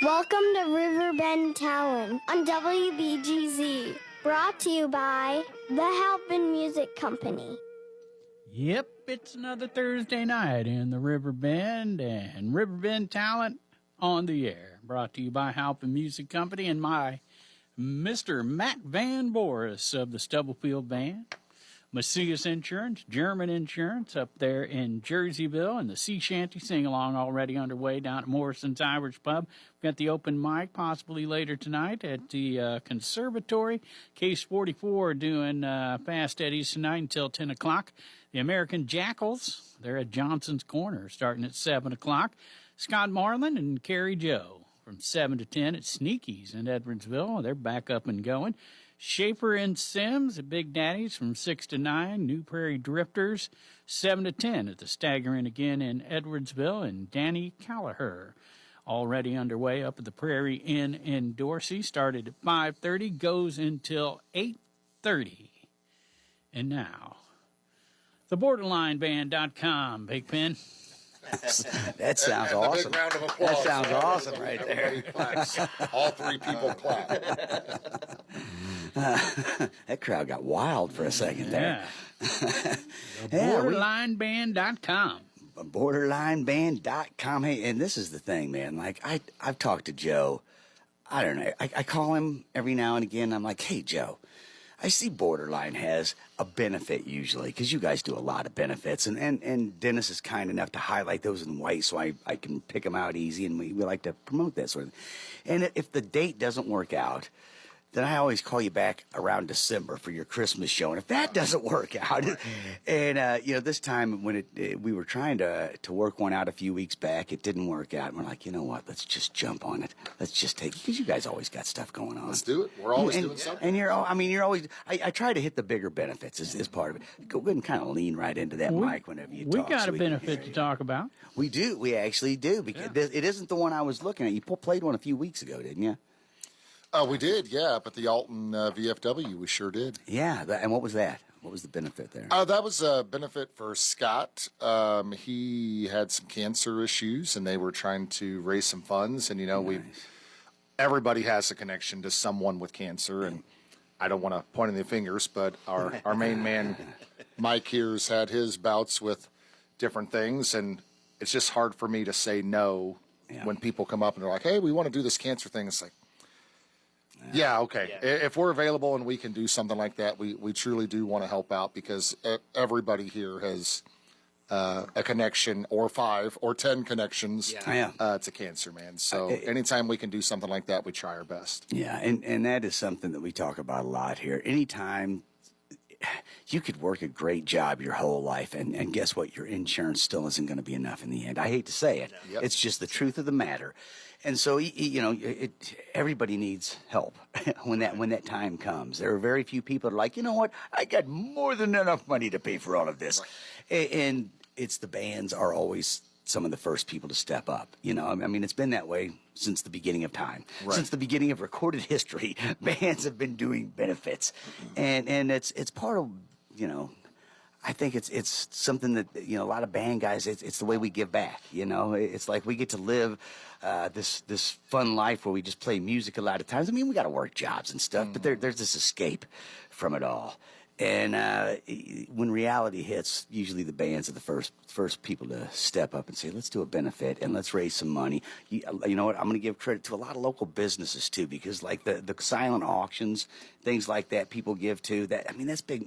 Welcome to Riverbend Talent on WBGZ. Brought to you by the Halpin Music Company. Yep, it's another Thursday night in the Riverbend, and Riverbend Talent on the air. Brought to you by Halpin Music Company and my Mr. Matt Van Boris of the Stubblefield Band. Macias Insurance, German Insurance up there in Jerseyville, and the Sea Shanty Sing-Along already underway down at Morrison's Irish Pub. We've got the open mic possibly later tonight at the Conservatory. Case 44 doing Fast Eddies tonight until 10 o'clock. The American Jackals, they're at Johnson's Corner starting at 7 o'clock. Scott Marlin and Carrie Joe from 7 to 10 at Sneaky's in Edwardsville. They're back up and going. Schaefer and Sims at Big Daddy's from 6 to 9. New Prairie Drifters, 7 to 10 at the Staggering again in Edwardsville. And Danny Callagher already underway up at the Prairie Inn in Dorsey. Started at 5:30, goes until 8:30. And now, theborderlineband.com, Big Pen. That sounds awesome. Big round of applause. That sounds awesome right there. All three people clap. That crowd got wild for a second there. Borderlineband.com. Borderlineband.com. Hey, and this is the thing, man. Like, I've talked to Joe. I don't know. I call him every now and again. I'm like, hey, Joe, I see Borderline has a benefit usually, because you guys do a lot of benefits, and Dennis is kind enough to highlight those in white so I can pick them out easy, and we like to promote that sort of thing. And if the date doesn't work out, then I always call you back around December for your Christmas show. And if that doesn't work out, and, this time when we were trying to work one out a few weeks back, it didn't work out. And we're like, you know what, let's just jump on it. Let's just take it, because you guys always got stuff going on. Let's do it. We're always doing something. And you're always, I try to hit the bigger benefits as part of it. Go ahead and kind of lean right into that mic whenever you talk. We got a benefit to talk about. We do. We actually do. Because it isn't the one I was looking at. You played one a few weeks ago, didn't you? We did, yeah, but the Alton VFW, we sure did. Yeah, and what was that? What was the benefit there? That was a benefit for Scott. He had some cancer issues, and they were trying to raise some funds. And, Nice. everybody has a connection to someone with cancer. And I don't want to point any fingers, but our main man, Mike here, has had his bouts with different things. And it's just hard for me to say no when people come up and they're like, hey, we want to do this cancer thing. It's like, yeah, okay. Yeah. If we're available and we can do something like that, we truly do want to help out, because everybody here has a connection, or 5 or 10 connections to cancer, man. So anytime we can do something like that, we try our best. Yeah, and that is something that we talk about a lot here. Anytime you could work a great job your whole life, and guess what? Your insurance still isn't going to be enough in the end. I hate to say it. Yep. It's just the truth of the matter. And so, everybody needs help when that time comes. There are very few people that are like, you know what? I got more than enough money to pay for all of this. Right. And it's the bands are always some of the first people to step up. It's been that way since the beginning of time. Right. Since the beginning of recorded history, bands have been doing benefits. And it's part of, I think it's something that, a lot of band guys, it's the way we give back, It's like we get to live this fun life where we just play music a lot of times. We got to work jobs and stuff, but there's this escape from it all. And when reality hits, usually the bands are the first people to step up and say, let's do a benefit and let's raise some money. You know what? I'm going to give credit to a lot of local businesses, too, because like the silent auctions, things like that people give to, that's big,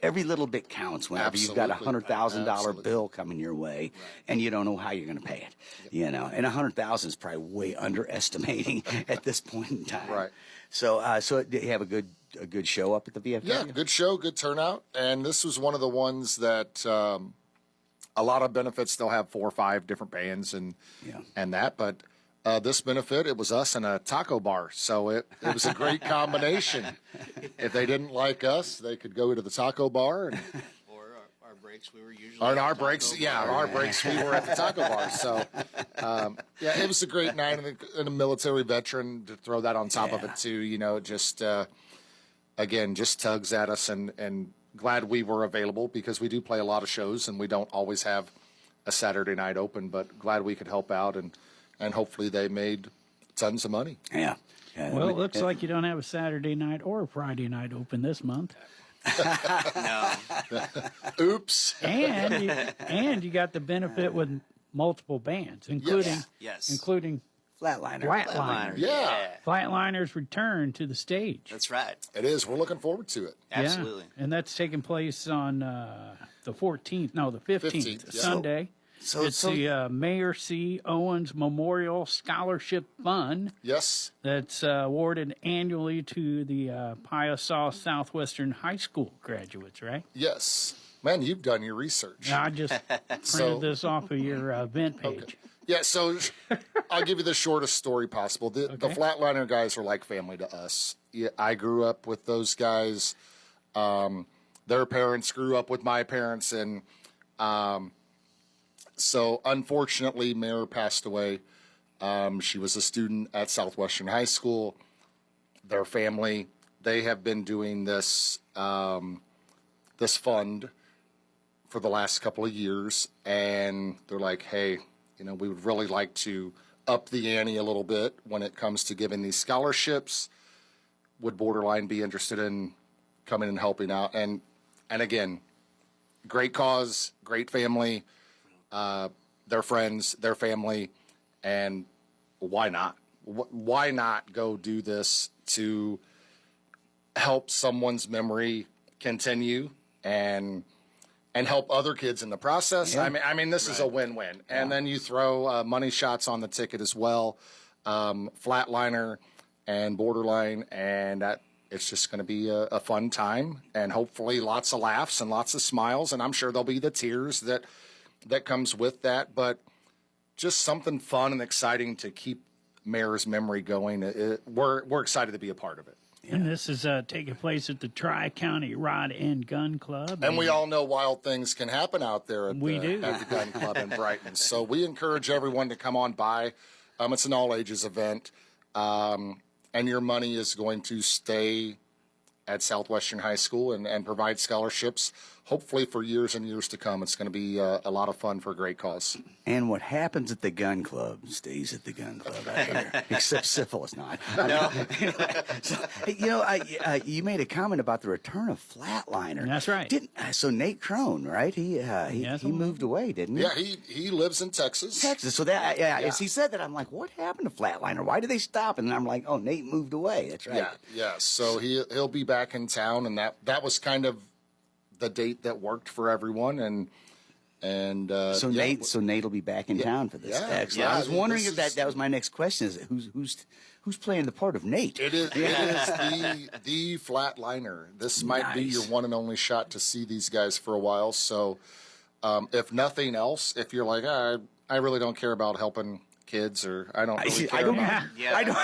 Every little bit counts whenever you've got $100,000 bill coming your way, and you don't know how you're going to pay it. And $100,000 is probably way underestimating at this point in time. Right. So you have a good show up at the VFW? Yeah, good show, good turnout, and this was one of the ones that a lot of benefits. They'll have 4 or 5 different bands and that, but. This benefit, it was us and a taco bar, so it was a great combination. If they didn't like us, they could go to the taco bar. Or our breaks, we were usually our breaks, we were at the taco bar. So, it was a great night, and a military veteran to throw that on top of it too. Just tugs at us, and glad we were available, because we do play a lot of shows, and we don't always have a Saturday night open, but glad we could help out and and hopefully they made tons of money. Yeah. Well, it looks like you don't have a Saturday night or a Friday night open this month. No. Oops. And you got the benefit with multiple bands, including Yes. including Flatliner. Flatliner. Yeah. Flatliner's return to the stage. That's right. It is. We're looking forward to it. Absolutely. Yeah. And that's taking place on the 14th. No, the 15th, 15th, yeah. Sunday. So the Maher C Owens Memorial Scholarship Fund Yes. that's awarded annually to the Piasaw Southwestern High School graduates, right? Yes. Man, you've done your research. I just printed So- this off of your event page. Okay. Yeah, so I'll give you the shortest story possible. The Flatliner guys are like family to us. Yeah, I grew up with those guys. Their parents grew up with my parents, and so unfortunately, Mayor passed away. She was a student at Southwestern High School. Their family, they have been doing this this fund for the last couple of years, and they're like, hey, you know, we would really like to up the ante a little bit when it comes to giving these scholarships. Would Borderline be interested in coming and helping out? And again, great cause, great family, their friends, their family, and why not? Why not go do this to help someone's memory continue and help other kids in the process? Yeah. I mean, this is a win-win. And then you throw money shots on the ticket as well, Flatliner and Borderline, and it's just going to be a fun time, and hopefully lots of laughs and lots of smiles, and I'm sure there'll be the tears that comes with that, but just something fun and exciting to keep Mayor's memory going. We're excited to be a part of it. And this is taking place at the Tri-County Rod and Gun Club. And we all know wild things can happen out there at We do. the gun club in Brighton. So we encourage everyone to come on by. It's an all-ages event, and your money is going to stay at Southwestern High School and provide scholarships, hopefully for years and years to come. It's going to be a lot of fun for a great cause. And what happens at the gun club stays at the gun club out here, except syphilis not. No. So, you made a comment about the return of Flatliner. That's right. So Nate Crone, right? He Yes, moved away, didn't he? Yeah, he lives in Texas. Texas. So that as he said that, I'm like, what happened to Flatliner? Why did they stop? And I'm like, oh, Nate moved away. That's right. Yeah. So he'll be back in town, and that was kind of the date that worked for everyone, and So Nate will be back in town for this. Yeah. Excellent. Yeah, I was wondering this if that was my next question. Is who's playing the part of Nate? It is the Flatliner. This might be your one and only shot to see these guys for a while. So, if nothing else, if you're like, I really don't care about helping kids, or I don't really care about. Yeah. I don't.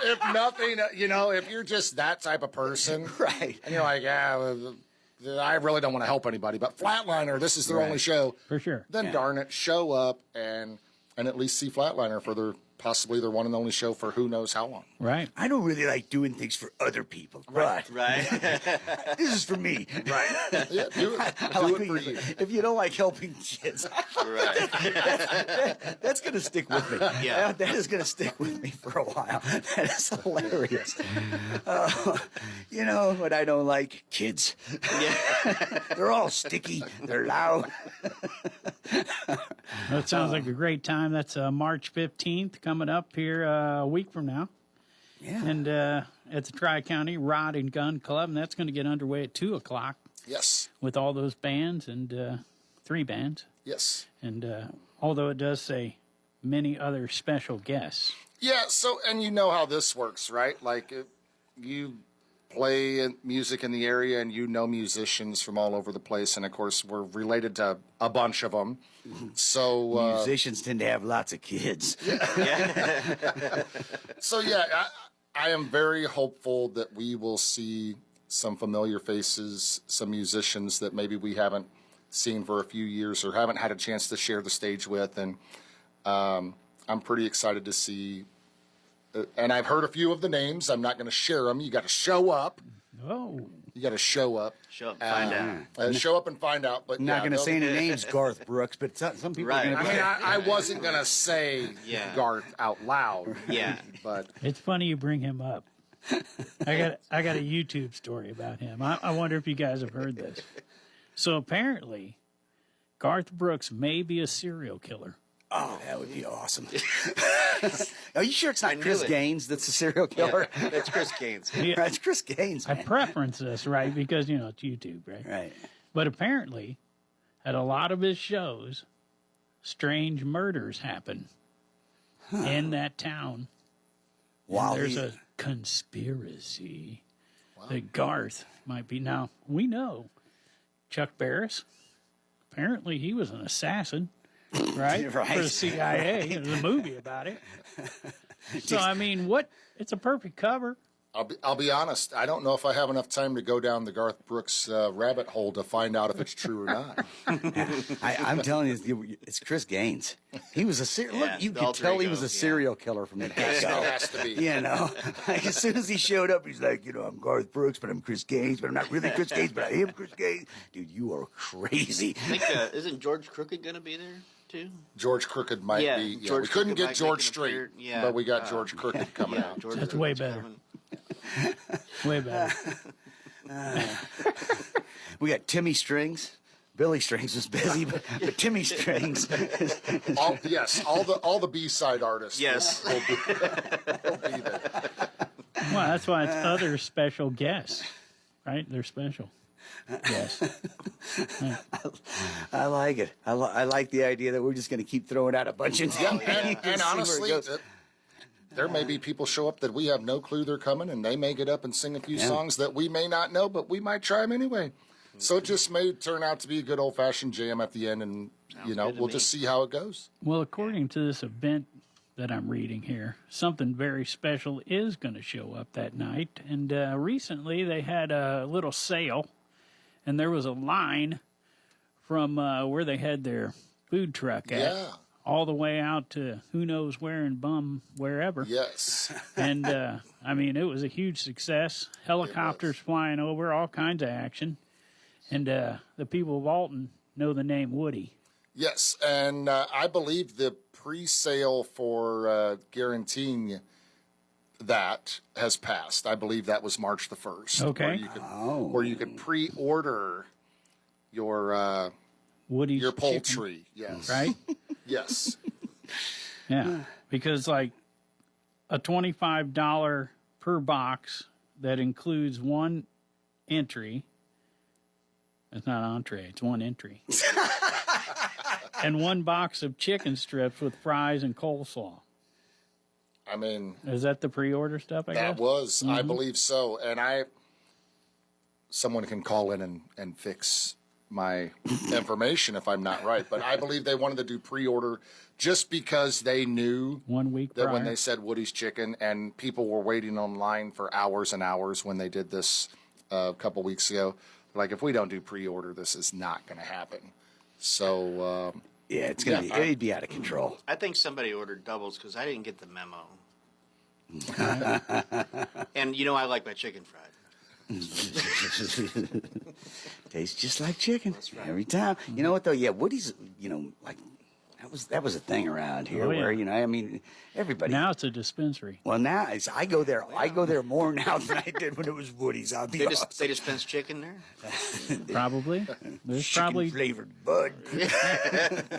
If nothing, if you're just that type of person, Right. and you're like, I really don't want to help anybody, but Flatliner, this is their only show. For sure. Then darn it, show up and at least see Flatliner for possibly their one and only show for who knows how long. Right. I don't really like doing things for other people. Right. Right. This is for me. Right. Yeah, do it for you. If you don't like helping kids, Right. that's going to stick with me. Yeah. That is going to stick with me for a while. That is hilarious. You know what I don't like? Kids. Yeah. They're all sticky. They're loud. That sounds like a great time. That's March 15th coming up here a week from now. Yeah. And at the Tri-County Rod and Gun Club, and that's going to get underway at 2 o'clock Yes. with all those bands and 3 bands. Yes. And although it does say many other special guests. Yeah. So, and you know how this works, right? Like, you play music in the area, and you know musicians from all over the place, and of course, we're related to a bunch of them. So musicians tend to have lots of kids. So I am very hopeful that we will see some familiar faces, some musicians that maybe we haven't seen for a few years or haven't had a chance to share the stage with, and I'm pretty excited to see. And I've heard a few of the names. I'm not going to share them. You got to show up. Oh. You got to show up. Show up, find out. Show up and find out. But I'm not yeah, going to they'll- say any names, Garth Brooks, but some people Right. are going I to mean, I wasn't going to say Yeah. Garth out loud. Yeah. But It's funny you bring him up. I got a YouTube story about him. I wonder if you guys have heard this. So apparently, Garth Brooks may be a serial killer. Oh, that would be awesome. Are you sure it's not knew Chris it. Gaines that's a serial killer? Yeah, that's Chris Gaines. Yeah, Right, it's Chris Gaines, I man. preference this, right? Because, it's YouTube, right? Right. But apparently, at a lot of his shows, strange murders happen in that town. Wow. There's a conspiracy that Garth might be. Now, we know Chuck Barris, apparently he was an assassin, right? Right. For the CIA. There's a movie about it. So, I mean, it's a perfect cover. I'll be honest. I don't know if I have enough time to go down the Garth Brooks rabbit hole to find out if it's true or not. I'm telling you, it's Chris Gaines. He was a Yeah, look. You the could alter tell he ego, was a yeah. serial killer from the It get-go. has to be. You know, like, as soon as he showed up, he's like, I'm Garth Brooks, but I'm Chris Gaines, but I'm not really Chris Gaines, but I am Chris Gaines. Dude, you are crazy. I think, isn't George Crooked going to be there, too? George Crooked might Yeah, be. Yeah, George we couldn't Crooked get might George make an Strait, appearance. Yeah. but we got George Crooked coming out. George That's Crooked's way better. coming. Way better. We got Timmy Strings. Billy Strings was busy, but Timmy Strings. All the B-side artists. Yes. will be there. Well, that's why it's other special guests, right? They're special. Yes. I like it. I like the idea that we're just going to keep throwing out a bunch of Yeah, names and see where it honestly, goes. there may be people show up that we have no clue they're coming, and they may get up and sing a few songs that we may not know, but we might try them anyway. So it just may turn out to be a good old-fashioned jam at the end, and good to we'll me. just see how it goes. Well, according to this event that I'm reading here, something very special is going to show up that night. And recently they had a little sale, and there was a line from where they had their food truck at Yeah. all the way out to who knows where and bum wherever. Yes. And I mean, it was a huge success. Helicopters flying over, all kinds of action. And the people of Alton know the name Woody. Yes, and I believe the pre-sale for guaranteeing that has passed. I believe that was March the 1st. Okay. Where you could pre-order your Woody's your Chicken, poultry. Yes. right? Yes. Yeah, because like a $25 per box that includes one entry. It's not entree, it's one entry. And one box of chicken strips with fries and coleslaw. I mean, Is that the pre-order stuff, I that guess? was, I believe so. And someone can call in and fix my information if I'm not right. But I believe they wanted to do pre-order just because they knew 1 week that prior. when they said Woody's Chicken, and people were waiting online for hours and hours when they did this a couple weeks ago. Like, if we don't do pre-order, this is not going to happen. So, Yeah, it's going to be, it'd be out of control. I think somebody ordered doubles because I didn't get the memo. And I like my chicken fried. Tastes just like chicken every time. You know what though? Yeah, Woody's. Like that was a thing around here Oh, yeah. where I mean everybody. Now it's a dispensary. Well, now I go there. I go there more now than I did when it was Woody's. I'll be honest. They dispense chicken there? Probably. There's Chicken probably, flavored bud.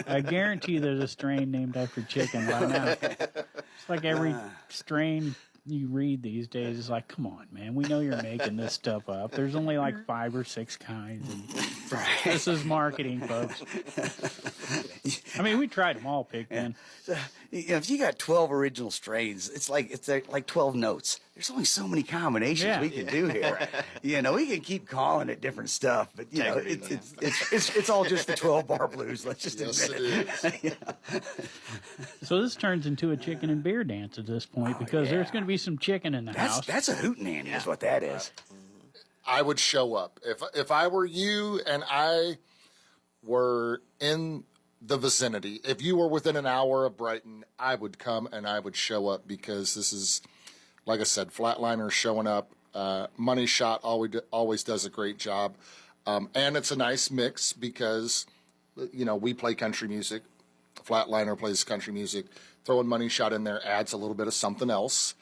I guarantee there's a strain named after chicken right now. It's like every strain you read these days is like, come on, man. We know you're making this stuff up. There's only like 5 or 6 kinds. And this is marketing, folks. I mean, we tried them all, Pigpen. If you got 12 original strains, it's like 12 notes. There's only so many combinations we can do here. We can keep calling it different stuff, but it's all just the 12 bar blues. Let's just yes, admit it is. So this turns into a chicken and beer dance at this point because there's going to be some chicken in the house. That's a hootenanny is what that is. I would show up. If I were you and I were in the vicinity, if you were within an hour of Brighton, I would come and I would show up because this is, like I said, Flatliner showing up. Money Shot always does a great job. And it's a nice mix because, we play country music. Flatliner plays country music. Throwing Money Shot in there adds a little bit of something else,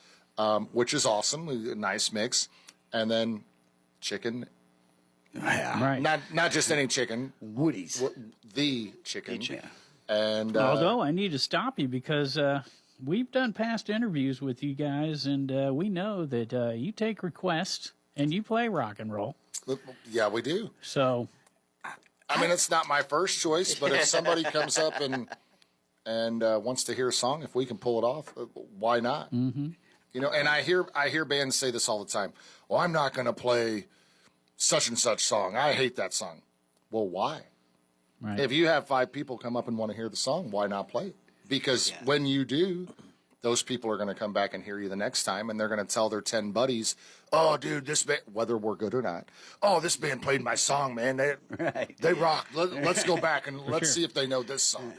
which is awesome. A nice mix. And then chicken. Yeah. Right. Not just any chicken. Woody's. The chicken. Yeah. And Although I need to stop you because we've done past interviews with you guys, and we know that you take requests and you play rock and roll. yeah, we do. So I mean, it's not my first choice, but if somebody comes up and wants to hear a song, if we can pull it off, why not? Mm-hmm. And I hear bands say this all the time. Well, I'm not going to play such and such song. I hate that song. Well, why? right. If you have 5 people come up and want to hear the song, why not play it? Because when you do, those people are going to come back and hear you the next time, and they're going to tell their 10 buddies, oh, dude, this band, whether we're good or not, oh, this band played my song, man. They rock. Let's go back and let's see if they know this song.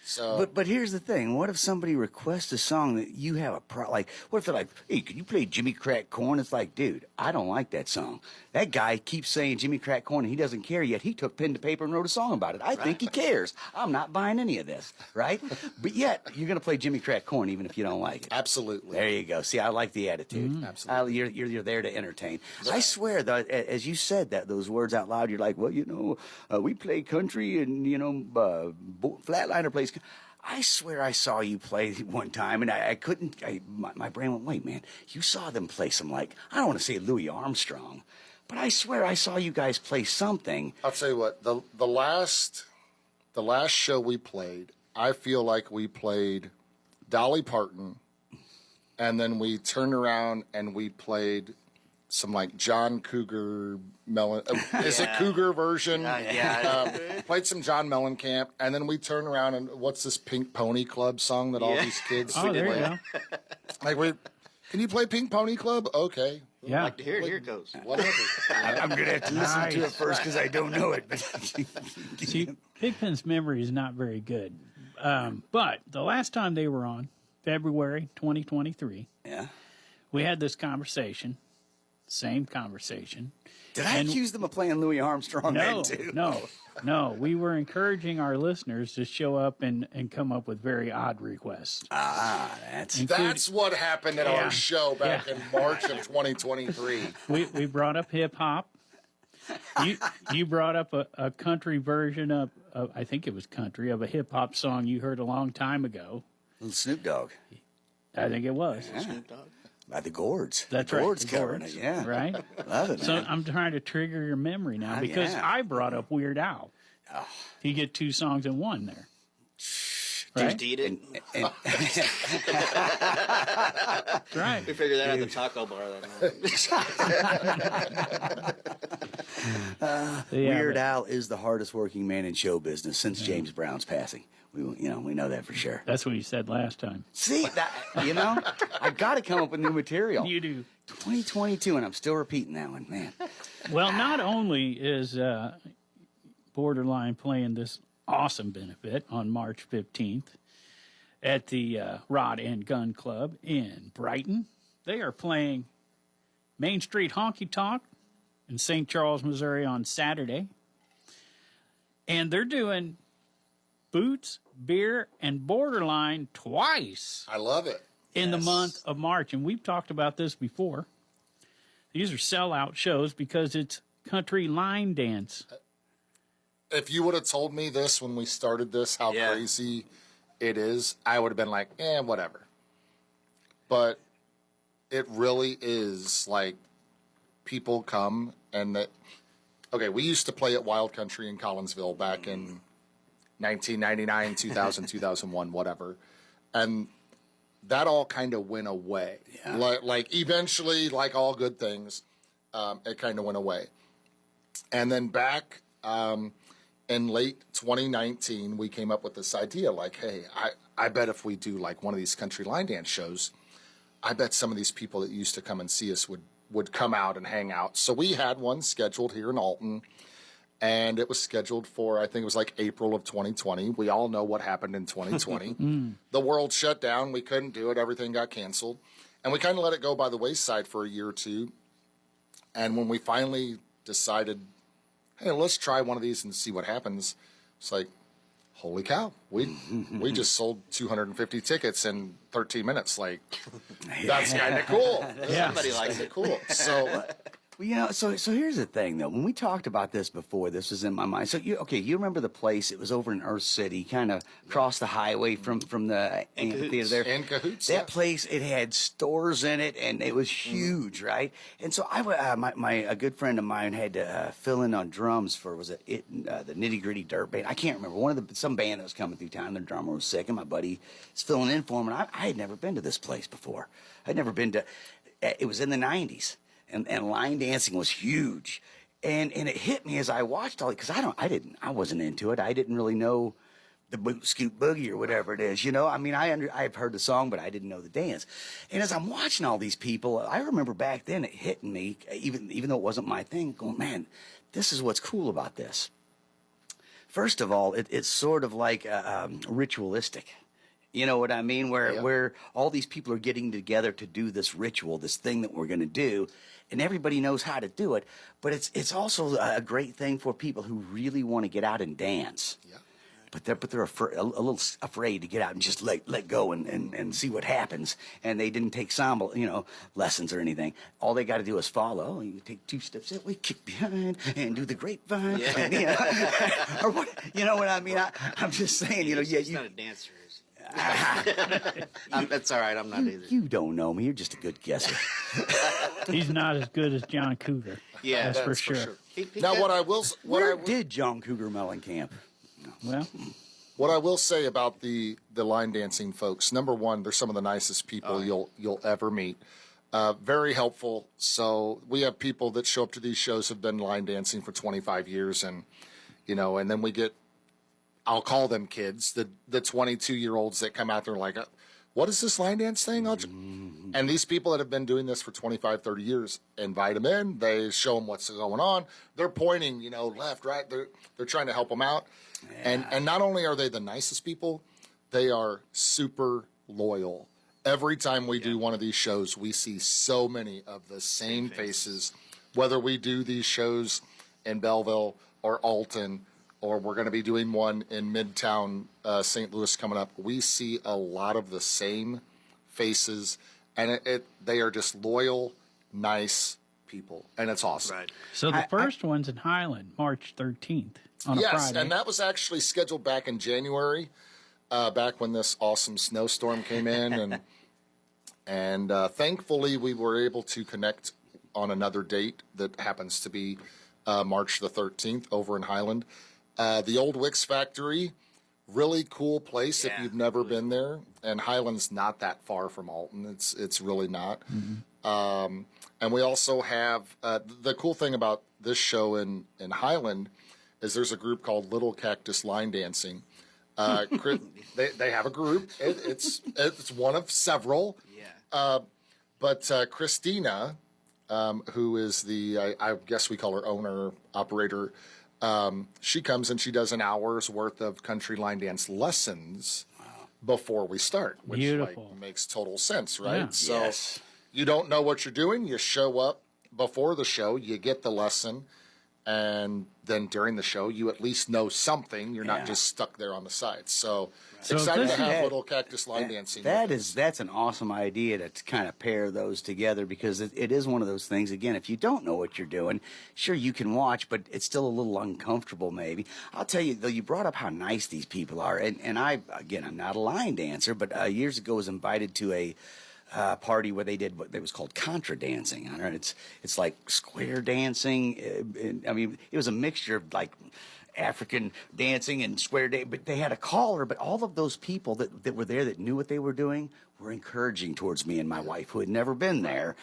So, But here's the thing. What if somebody requests a song that you have like, what if they're like, hey, can you play Jimmy Crack Corn? It's like, dude, I don't like that song. That guy keeps saying Jimmy Crack Corn and he doesn't care, yet he took pen to paper and wrote a song about it. I think he cares. I'm not buying any of this, right? But yet, you're going to play Jimmy Crack Corn even if you don't like it. absolutely. There you go. See, I like the attitude. Absolutely. You're there to entertain. I swear, that as you said those words out loud, you're like, well, we play country and, Flatliner plays. I swear I saw you play one time, and I couldn't. My brain went, wait, man, you saw them play some, like, I don't want to say Louis Armstrong, but I swear I saw you guys play something. I'll tell you what, the last show we played, I feel like we played Dolly Parton, and then we turned around and we played some like John Cougar is it Cougar version? Played some John Mellencamp, and then we turned around and what's this Pink Pony Club song that all these kids Oh, there you play? go. Like can you play Pink Pony Club? Okay. Yeah. Like to hear it. Here it goes. Whatever. I'm going to have to listen to it first because I don't know it. But See, Pigpen's memory is not very good. But the last time they were on, February 2023, yeah. we had this conversation, same conversation. Did I accuse them of playing Louis Armstrong then, too? No. We were encouraging our listeners to show up and come up with very odd requests. That's what happened at our show back in March of 2023. We brought up hip hop. You brought up a country version of I think it was country, of a hip hop song you heard a long time ago. Little Snoop Dogg. I think it was. Yeah. Snoop Dogg. By the Gourds. That's the right. Gourds the covering Gourds, it, yeah. Right? Love it, So man. I'm trying to trigger your memory now because I brought up Weird Al. You get 2 songs in one there. Right? Just eat it. That's right. We figured that out at the taco bar that night. Weird Al is the hardest working man in show business since James Brown's passing. We know that for sure. That's what you said last time. See, I got to come up with new material. You do. 2022, and I'm still repeating that one, man. Well, not only is Borderline playing this awesome benefit on March 15th at the Rod and Gun Club in Brighton, they are playing Main Street Honky Tonk in St. Charles, Missouri on Saturday. And they're doing Boots, Beer, and Borderline twice I love it. in the month of March. And we've talked about this before. These are sellout shows because it's country line dance. If you would have told me this when we started this, how crazy it is, I would have been like, whatever. But it really is like people come and we used to play at Wild Country in Collinsville back in 1999, 2000, 2001, whatever. And that all kind of went away. Yeah. Like eventually, like all good things, it kind of went away. And then back in late 2019, we came up with this idea like, hey, I bet if we do like one of these country line dance shows, I bet some of these people that used to come and see us would come out and hang out. So we had one scheduled here in Alton. And it was scheduled for, I think it was like April of 2020. We all know what happened in 2020. The world shut down. We couldn't do it. Everything got canceled. And we kind of let it go by the wayside for a year or two. And when we finally decided, hey, let's try one of these and see what happens, it's like, holy cow, we just sold 250 tickets in 13 minutes. Like, that's kind of cool. Somebody likes it. Cool. So, Well, so here's the thing, though. When we talked about this before, this was in my mind. So you remember the place? It was over in Earth City, kind of across the highway from the amphitheater there. In cahoots. That place, it had stores in it, and it was huge, right? And so a good friend of mine had to fill in on drums for the Nitty Gritty Dirt Band. I can't remember some band that was coming through town. Their drummer was sick, and my buddy is filling in for him. And I had never been to this place before. I'd never been to. It was in the '90s. And line dancing was huge, and it hit me as I watched all it, because I wasn't into it. I didn't really know the boot scoot boogie or whatever it is, I mean, I've heard the song, but I didn't know the dance. And as I'm watching all these people, I remember back then it hitting me, even though it wasn't my thing, going, man, this is what's cool about this. First of all, it's sort of like ritualistic. You know what I mean? Where all these people are getting together to do this ritual, this thing that we're going to do, and everybody knows how to do it. But it's also a great thing for people who really want to get out and dance. Yeah. But they're a little afraid to get out and just let go and see what happens. And they didn't take samba, lessons or anything. All they got to do is follow. You take 2 steps that way, kick behind, and do the grapevine. Yeah. And, or what? You know what I mean? I'm just saying. He's not a dancer. That's all right. I'm not either. You don't know me. You're just a good guesser. He's not as good as John Cougar. Yeah, that's for sure. now Where did John Cougar Mellencamp? Well, what I will say about the line dancing folks, number one, they're some of the nicest people you'll ever meet. Very helpful. So we have people that show up to these shows have been line dancing for 25 years, and and then we get, I'll call them kids, the 22-year-olds that come out there like, what is this line dance thing? And these people that have been doing this for 25, 30 years, invite them in. They show them what's going on. They're pointing, left, right. They're trying to help them out. Yeah. And not only are they the nicest people, they are super loyal. Every time we do one of these shows, we see so many of the same faces, whether we do these shows in Belleville or Alton, or we're going to be doing one in Midtown St. Louis coming up. We see a lot of the same faces, and they are just loyal, nice people, and it's awesome. Right. So the first one's in Highland, March 13th on a Yes, Friday. and that was actually scheduled back in January, back when this awesome snowstorm came in, and thankfully we were able to connect on another date that happens to be March the 13th over in Highland. The old Wix Factory, really cool place if you've never been there. And Highland's not that far from Alton. It's really not. Mm-hmm. And we also have the cool thing about this show in Highland is there's a group called Little Cactus Line Dancing. They have a group. It's one of several. Yeah. But Christina, who is I guess we call her owner, operator, she comes and she does an hour's worth of country line dance lessons before we start, which makes total sense, right? Yeah. So you don't know what you're doing. You show up before the show, you get the lesson, and then during the show, you at least know something. You're not just stuck there on the side. So excited to have Little Cactus Line Dancing. That's an awesome idea to kind of pair those together, because it is one of those things. Again, if you don't know what you're doing, sure, you can watch, but it's still a little uncomfortable maybe. I'll tell you, though, you brought up how nice these people are, and I'm not a line dancer, but years ago was invited to a party where they did what was called contra dancing. It's like square dancing. I mean, it was a mixture of like African dancing and square dance, but they had a caller. But all of those people that were there that knew what they were doing were encouraging towards me and my wife, who had never been there,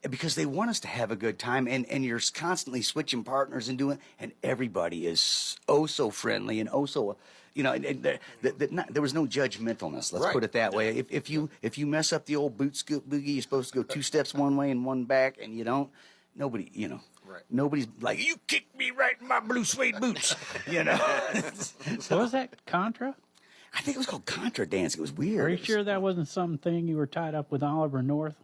because they want us to have a good time. And you're constantly switching partners and doing, and everybody is so friendly and so. There was no judgmentalness. Let's put it that way. If you mess up the old boot scoop boogie, you're supposed to go 2 steps one way and 1 back, and you don't. Nobody, nobody's like, you kicked me right in my blue suede boots. So was that Contra? I think it was called contra dancing. It was weird. Are you sure that wasn't something you were tied up with Oliver North?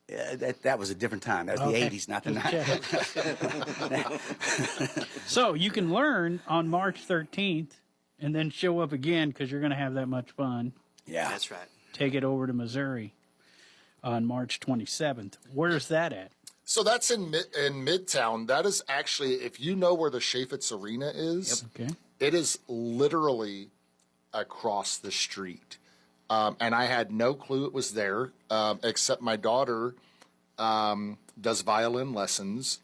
That was a different time. That was Okay. the 80s, not the Just 90s. So you can learn on March 13th and then show up again because you're going to have that much fun. Yeah. That's right. Take it over to Missouri on March 27th. Where's that at? So that's in Midtown. That is actually, if you know where the Chaffetz Arena is, Okay. it is literally across the street. And I had no clue it was there, except my daughter does violin lessons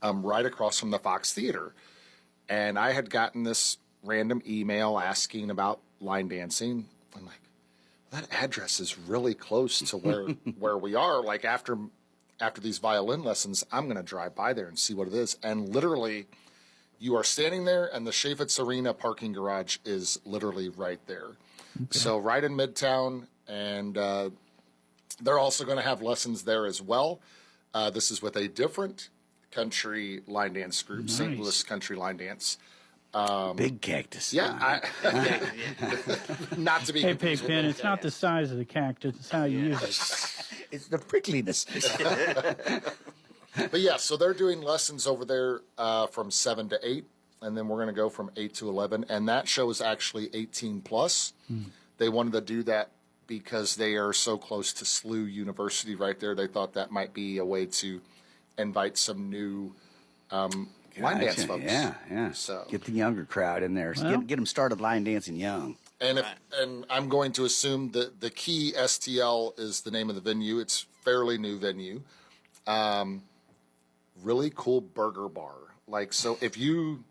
right across from the Fox Theater. And I had gotten this random email asking about line dancing. I'm like, that address is really close to where we are. Like after these violin lessons, I'm going to drive by there and see what it is. And literally, you are standing there, and the Chaffetz Arena parking garage is literally right there. Okay. So right in Midtown, and they're also going to have lessons there as well. This is with a different country line dance group, Nice. St. Louis Country Line Dance. Big cactus. Yeah, not to be Hey, confused with Pigpen, it's not the size of the cactus, it's how you use it. It's the prickliness. But yeah, so they're doing lessons over there from 7 to 8, and then we're going to go from 8 to 11. And that show is actually 18 plus. They wanted to do that because they are so close to SLU University right there. They thought that might be a way to invite some new line dance folks. Yeah. So Get the younger crowd in there. Well- Get them started line dancing young. and I'm going to assume that the Key STL is the name of the venue. It's fairly new venue. Really cool burger bar. Like, so if you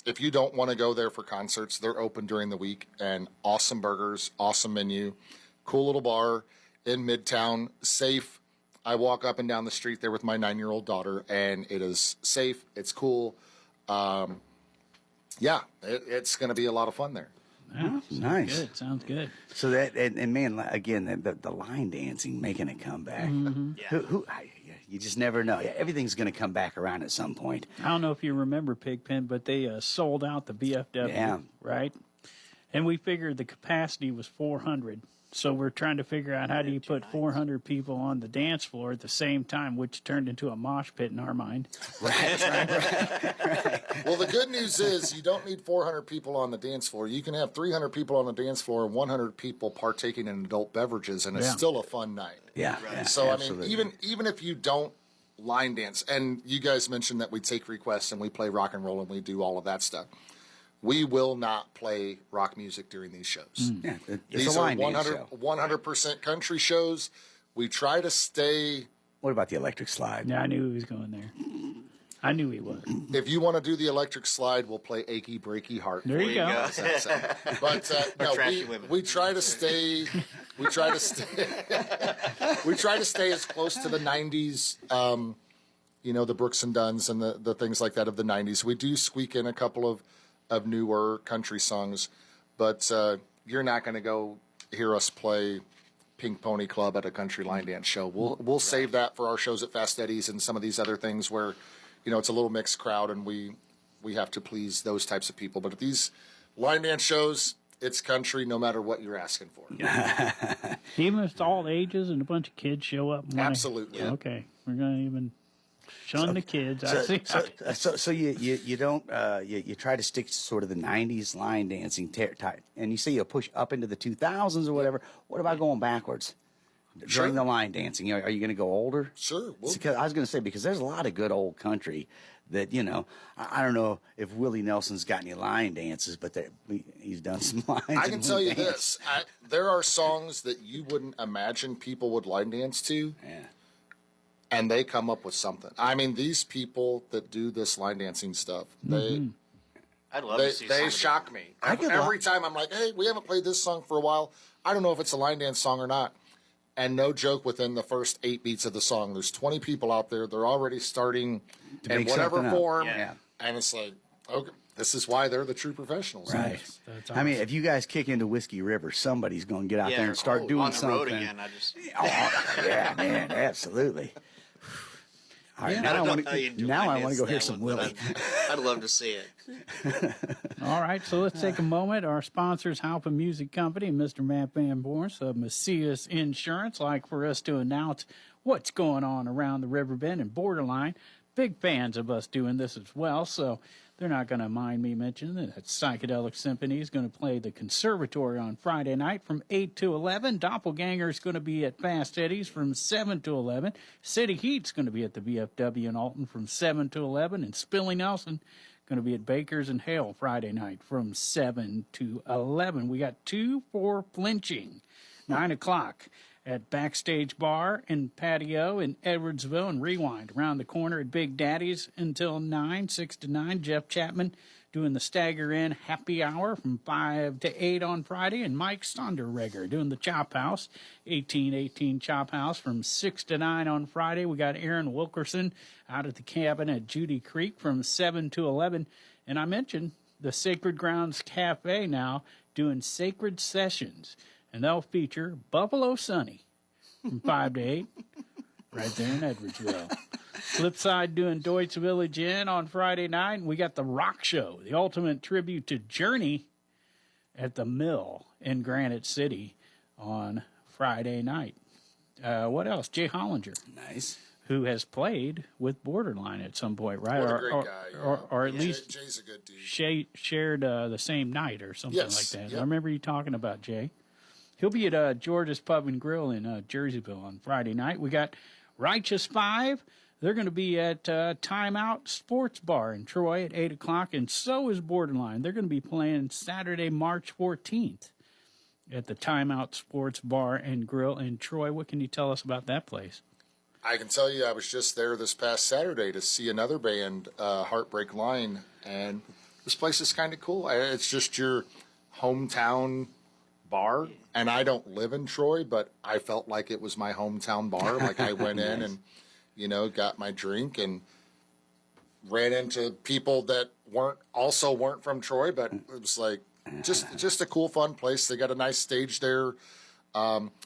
don't want to go there for concerts, they're open during the week, and awesome burgers, awesome menu, cool little bar in Midtown, safe. I walk up and down the street there with my 9-year-old daughter, and it is safe. It's cool. Yeah, it's going to be a lot of fun there. Wow, Nice. Good, sounds good. So that and man, again, the line dancing making a comeback. Yeah. You just never know. Everything's going to come back around at some point. I don't know if you remember, Pigpen, but they sold out the BFW, Yeah. right? And we figured the capacity was 400. So we're trying to figure out how do you put 400 people on the dance floor at the same time, which turned into a mosh pit in our mind. Well, the good news is you don't need 400 people on the dance floor. You can have 300 people on the dance floor and 100 people partaking in adult beverages, and it's Yeah. still a fun night. Yeah. So absolutely. I mean, even if you don't line dance, and you guys mentioned that we take requests and we play rock and roll and we do all of that stuff, we will not play rock music during these shows. Yeah, it's These a are line dance show. 100% country shows. We try to stay. What about the electric slide? Yeah, I knew he was going there. I knew he was. If you want to do the electric slide, we'll play "Achy Breaky Heart." There you go. But no, trashy women. we try to stay. We try to stay. We try to stay as close to the '90s. You know, the Brooks and Dunns and the things like that of the '90s. We do squeak in a couple of newer country songs, but you're not going to go hear us play Pink Pony Club at a country line dance show. We'll save that for our shows at Fast Eddie's and some of these other things where, you know, it's a little mixed crowd and we have to please those types of people. But at these line dance shows, it's country no matter what you're asking for. Even if it's all ages and a bunch of kids show up. and wanna- Absolutely. Okay, we're going to even shun the kids. I see. So you don't you try to stick to sort of the '90s line dancing type, and you say you push up into the 2000s or whatever. What about going backwards during the line dancing? You know, are you going to go older? Sure. We'll, Because I was going to say, because there's a lot of good old country that, you know, I don't know if Willie Nelson's got any line dances, but he's done some lines. I can tell you this. There are songs that you wouldn't imagine people would line dance to. Yeah. And they come up with something. I mean, these people that do this line dancing stuff, I'd love to see some they of shock me. I could Every time I'm like, hey, we haven't played this song for a while. I don't know if it's a line dance song or not. And no joke, within the first 8 beats of the song, there's 20 people out there. They're already starting in make whatever something up. form. Yeah. And it's like, okay, this is why they're the true professionals. Right. That's I mean, if you guys kick into Whiskey River, somebody's going to get out Yeah, there and start doing on the something. road again. I just Oh, yeah, man, absolutely. All right, I now I don't want know how you to do now line I want to go dance hear that some one, but Willie. I'd love to see it. All right, so let's take a moment. Our sponsors, Halpa Music Company and Mr. Matt Van Borns of Macias Insurance, like for us to announce what's going on around the Riverbend and Borderline. Big fans of us doing this as well, so they're not going to mind me mentioning that Psychedelic Symphony is going to play the Conservatory on Friday night from 8 to 11. Doppelganger is going to be at Fast Eddie's from 7 to 11. City Heat's going to be at the VFW in Alton from 7 to 11. And Spilly Nelson going to be at Baker's and Hale Friday night from 7 to 11. We got 2 for Flinching, 9 o'clock at Backstage Bar and Patio in Edwardsville, and Rewind around the corner at Big Daddy's until 9, 6 to 9. Jeff Chapman doing the Stagger In Happy Hour from 5 to 8 on Friday, and Mike Sonderreger doing the Chop House, 1818 Chop House from 6 to 9 on Friday. We got Aaron Wilkerson out at the cabin at Judy Creek from 7 to 11. And I mentioned the Sacred Grounds Cafe now doing Sacred Sessions, and they'll feature Buffalo Sunny from 5 to 8 right there in Edwardsville. Flipside doing Deutsch Village Inn on Friday night. And we got the Rock Show, the ultimate tribute to Journey at the Mill in Granite City on Friday night. What else? Jay Hollinger. Nice. Who has played with Borderline at some point, right? What a great guy. Or at least Jay's a good dude. shared the same night or something like Yes, that. yep. I remember you talking about Jay. He'll be at George's Pub and Grill in Jerseyville on Friday night. We got Righteous 5. They're going to be at Timeout Sports Bar in Troy at 8 o'clock, and so is Borderline. They're going to be playing Saturday, March 14th at the Timeout Sports Bar and Grill in Troy. What can you tell us about that place? I can tell you I was just there this past Saturday to see another band, Heartbreak Line, and this place is kind of cool. It's just your hometown bar, and I don't live in Troy, but I felt like it was my hometown bar. Like I went in and, got my drink and ran into people that weren't from Troy, but it was like just a cool, fun place. They got a nice stage there.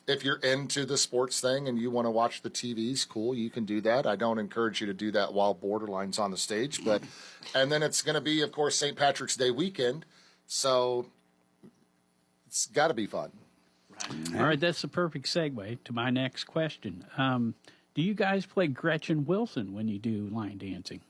If you're into the sports thing and you want to watch the TVs, cool, you can do that. I don't encourage you to do that while Borderline's on the stage, and then it's going to be, of course, St. Patrick's Day weekend, so it's got to be fun. Right. All right, that's the perfect segue to my next question. Do you guys play Gretchen Wilson when you do line dancing?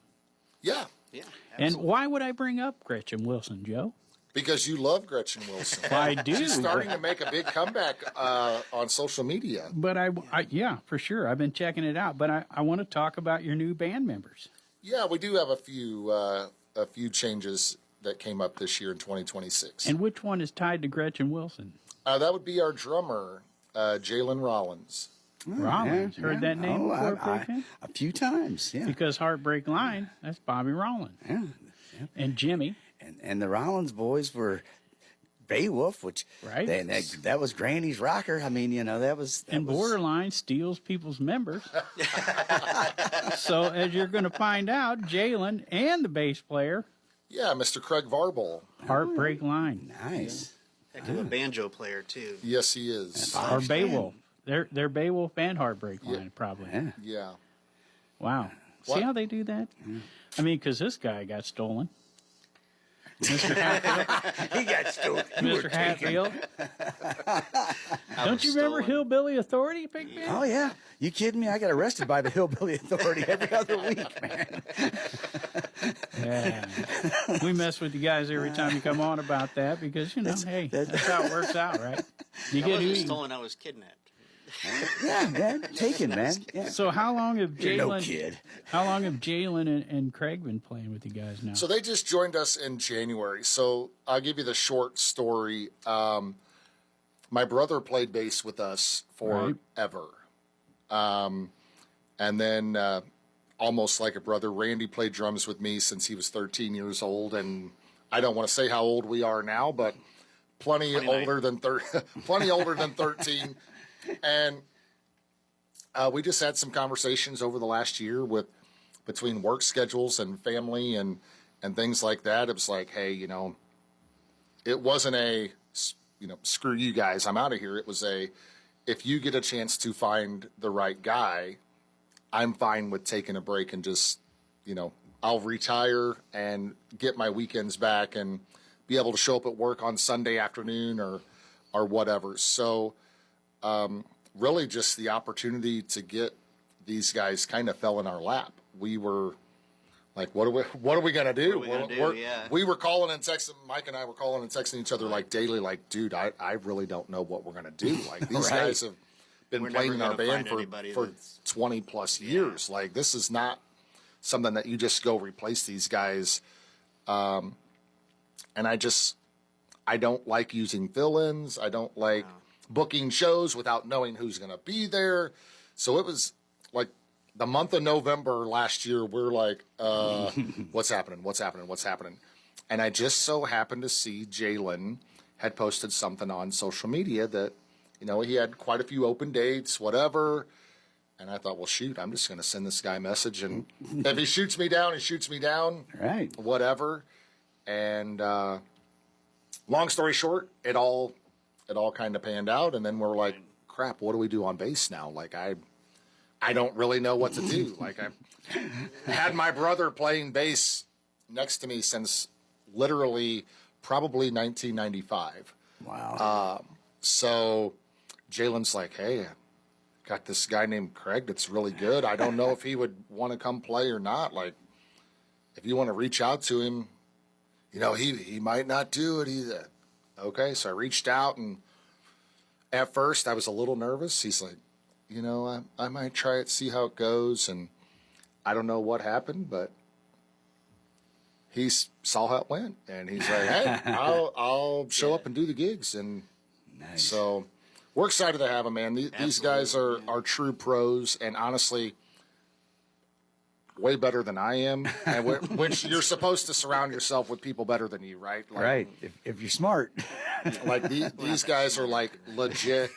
Yeah, Yeah. And why would I bring up Gretchen Wilson, Joe? because you love Gretchen Wilson. I do. She's starting to make a big comeback on social media. But I, yeah, for sure. I've been checking it out. But I want to talk about your new band members. Yeah, we do have a few changes that came up this year in 2026. And which one is tied to Gretchen Wilson? That would be our drummer, Jalen Rollins. Rollins. Heard that name before, Franklin? A few times, yeah. Because Heartbreak Line, that's Bobby Rollins. Yeah. And Jimmy. And the Rollins boys were Beowulf, which Right. that was Granny's rocker. I mean, that was And Borderline steals people's members. So as you're going to find out, Jalen and the bass player, Yeah, Mr. Craig Varble. Heartbreak Line. nice. Heck of a banjo player too. Yes, he is. Or Beowulf. They're Beowulf and Heartbreak Line, probably. Yeah. Yeah. Wow. See What? how they do that? I mean, because this guy got stolen. Mr. Hatfield. He got stolen. Mr. Hatfield. Don't you remember Hillbilly Authority, Big Man? Oh yeah, you kidding me? I got arrested by the Hillbilly Authority every other week, man. Yeah. We mess with you guys every time you come on about that because, hey, that's how it works out, right? You I get who wasn't you. stolen, I was kidnapped. Yeah, man, taken, man. Yeah. So how long have You're Jalen? no kid. How long have Jalen and Craig been playing with you guys now? So they just joined us in January. So I'll give you the short story. My brother played bass with us forever. And then almost like a brother, Randy played drums with me since he was 13 years old. And I don't want to say how old we are now, but plenty 29. older than plenty older than 13. And we just had some conversations over the last year between work schedules and family and things like that. It was like, hey, it wasn't a, screw you guys, I'm out of here. It was if you get a chance to find the right guy, I'm fine with taking a break and just, I'll retire and get my weekends back and be able to show up at work on Sunday afternoon or whatever. So really just the opportunity to get these guys kind of fell in our lap. We were like, what are we going to do? We were calling and texting, Mike and I were calling and texting each other like daily, like, dude, I really don't know what we're going to do. Like these guys have been playing in our band for 20 plus years. Like this is not something that you just go replace these guys. And I don't like using fill-ins. I don't like booking shows without knowing who's going to be there. So it was like the month of November last year, we're like, what's happening? And I just so happened to see Jalen had posted something on social media that, you know, he had quite a few open dates, whatever. And I thought, well, shoot, I'm just going to send this guy a message. And if he shoots me down, he shoots me down. Right. Whatever. And long story short, it all kind of panned out. And then we're like, crap, what do we do on bass now? Like, I don't really know what to do. Like, I had my brother playing bass next to me since literally probably 1995. Wow. So Jalen's like, hey, got this guy named Craig that's really good. I don't know if he would want to come play or not. Like, if you want to reach out to him, you know, he might not do it either. Okay, so I reached out, and at first I was a little nervous. He's like, you know, I might try it, see how it goes, and I don't know what happened, but he saw how it went, and he's like, hey, I'll show up and do the gigs, and so we're excited to have him, man. These guys are true pros, and honestly, way better than I am, and which you're supposed to surround yourself with people better than you, right? Like, right. If you're smart. Like these guys are like legit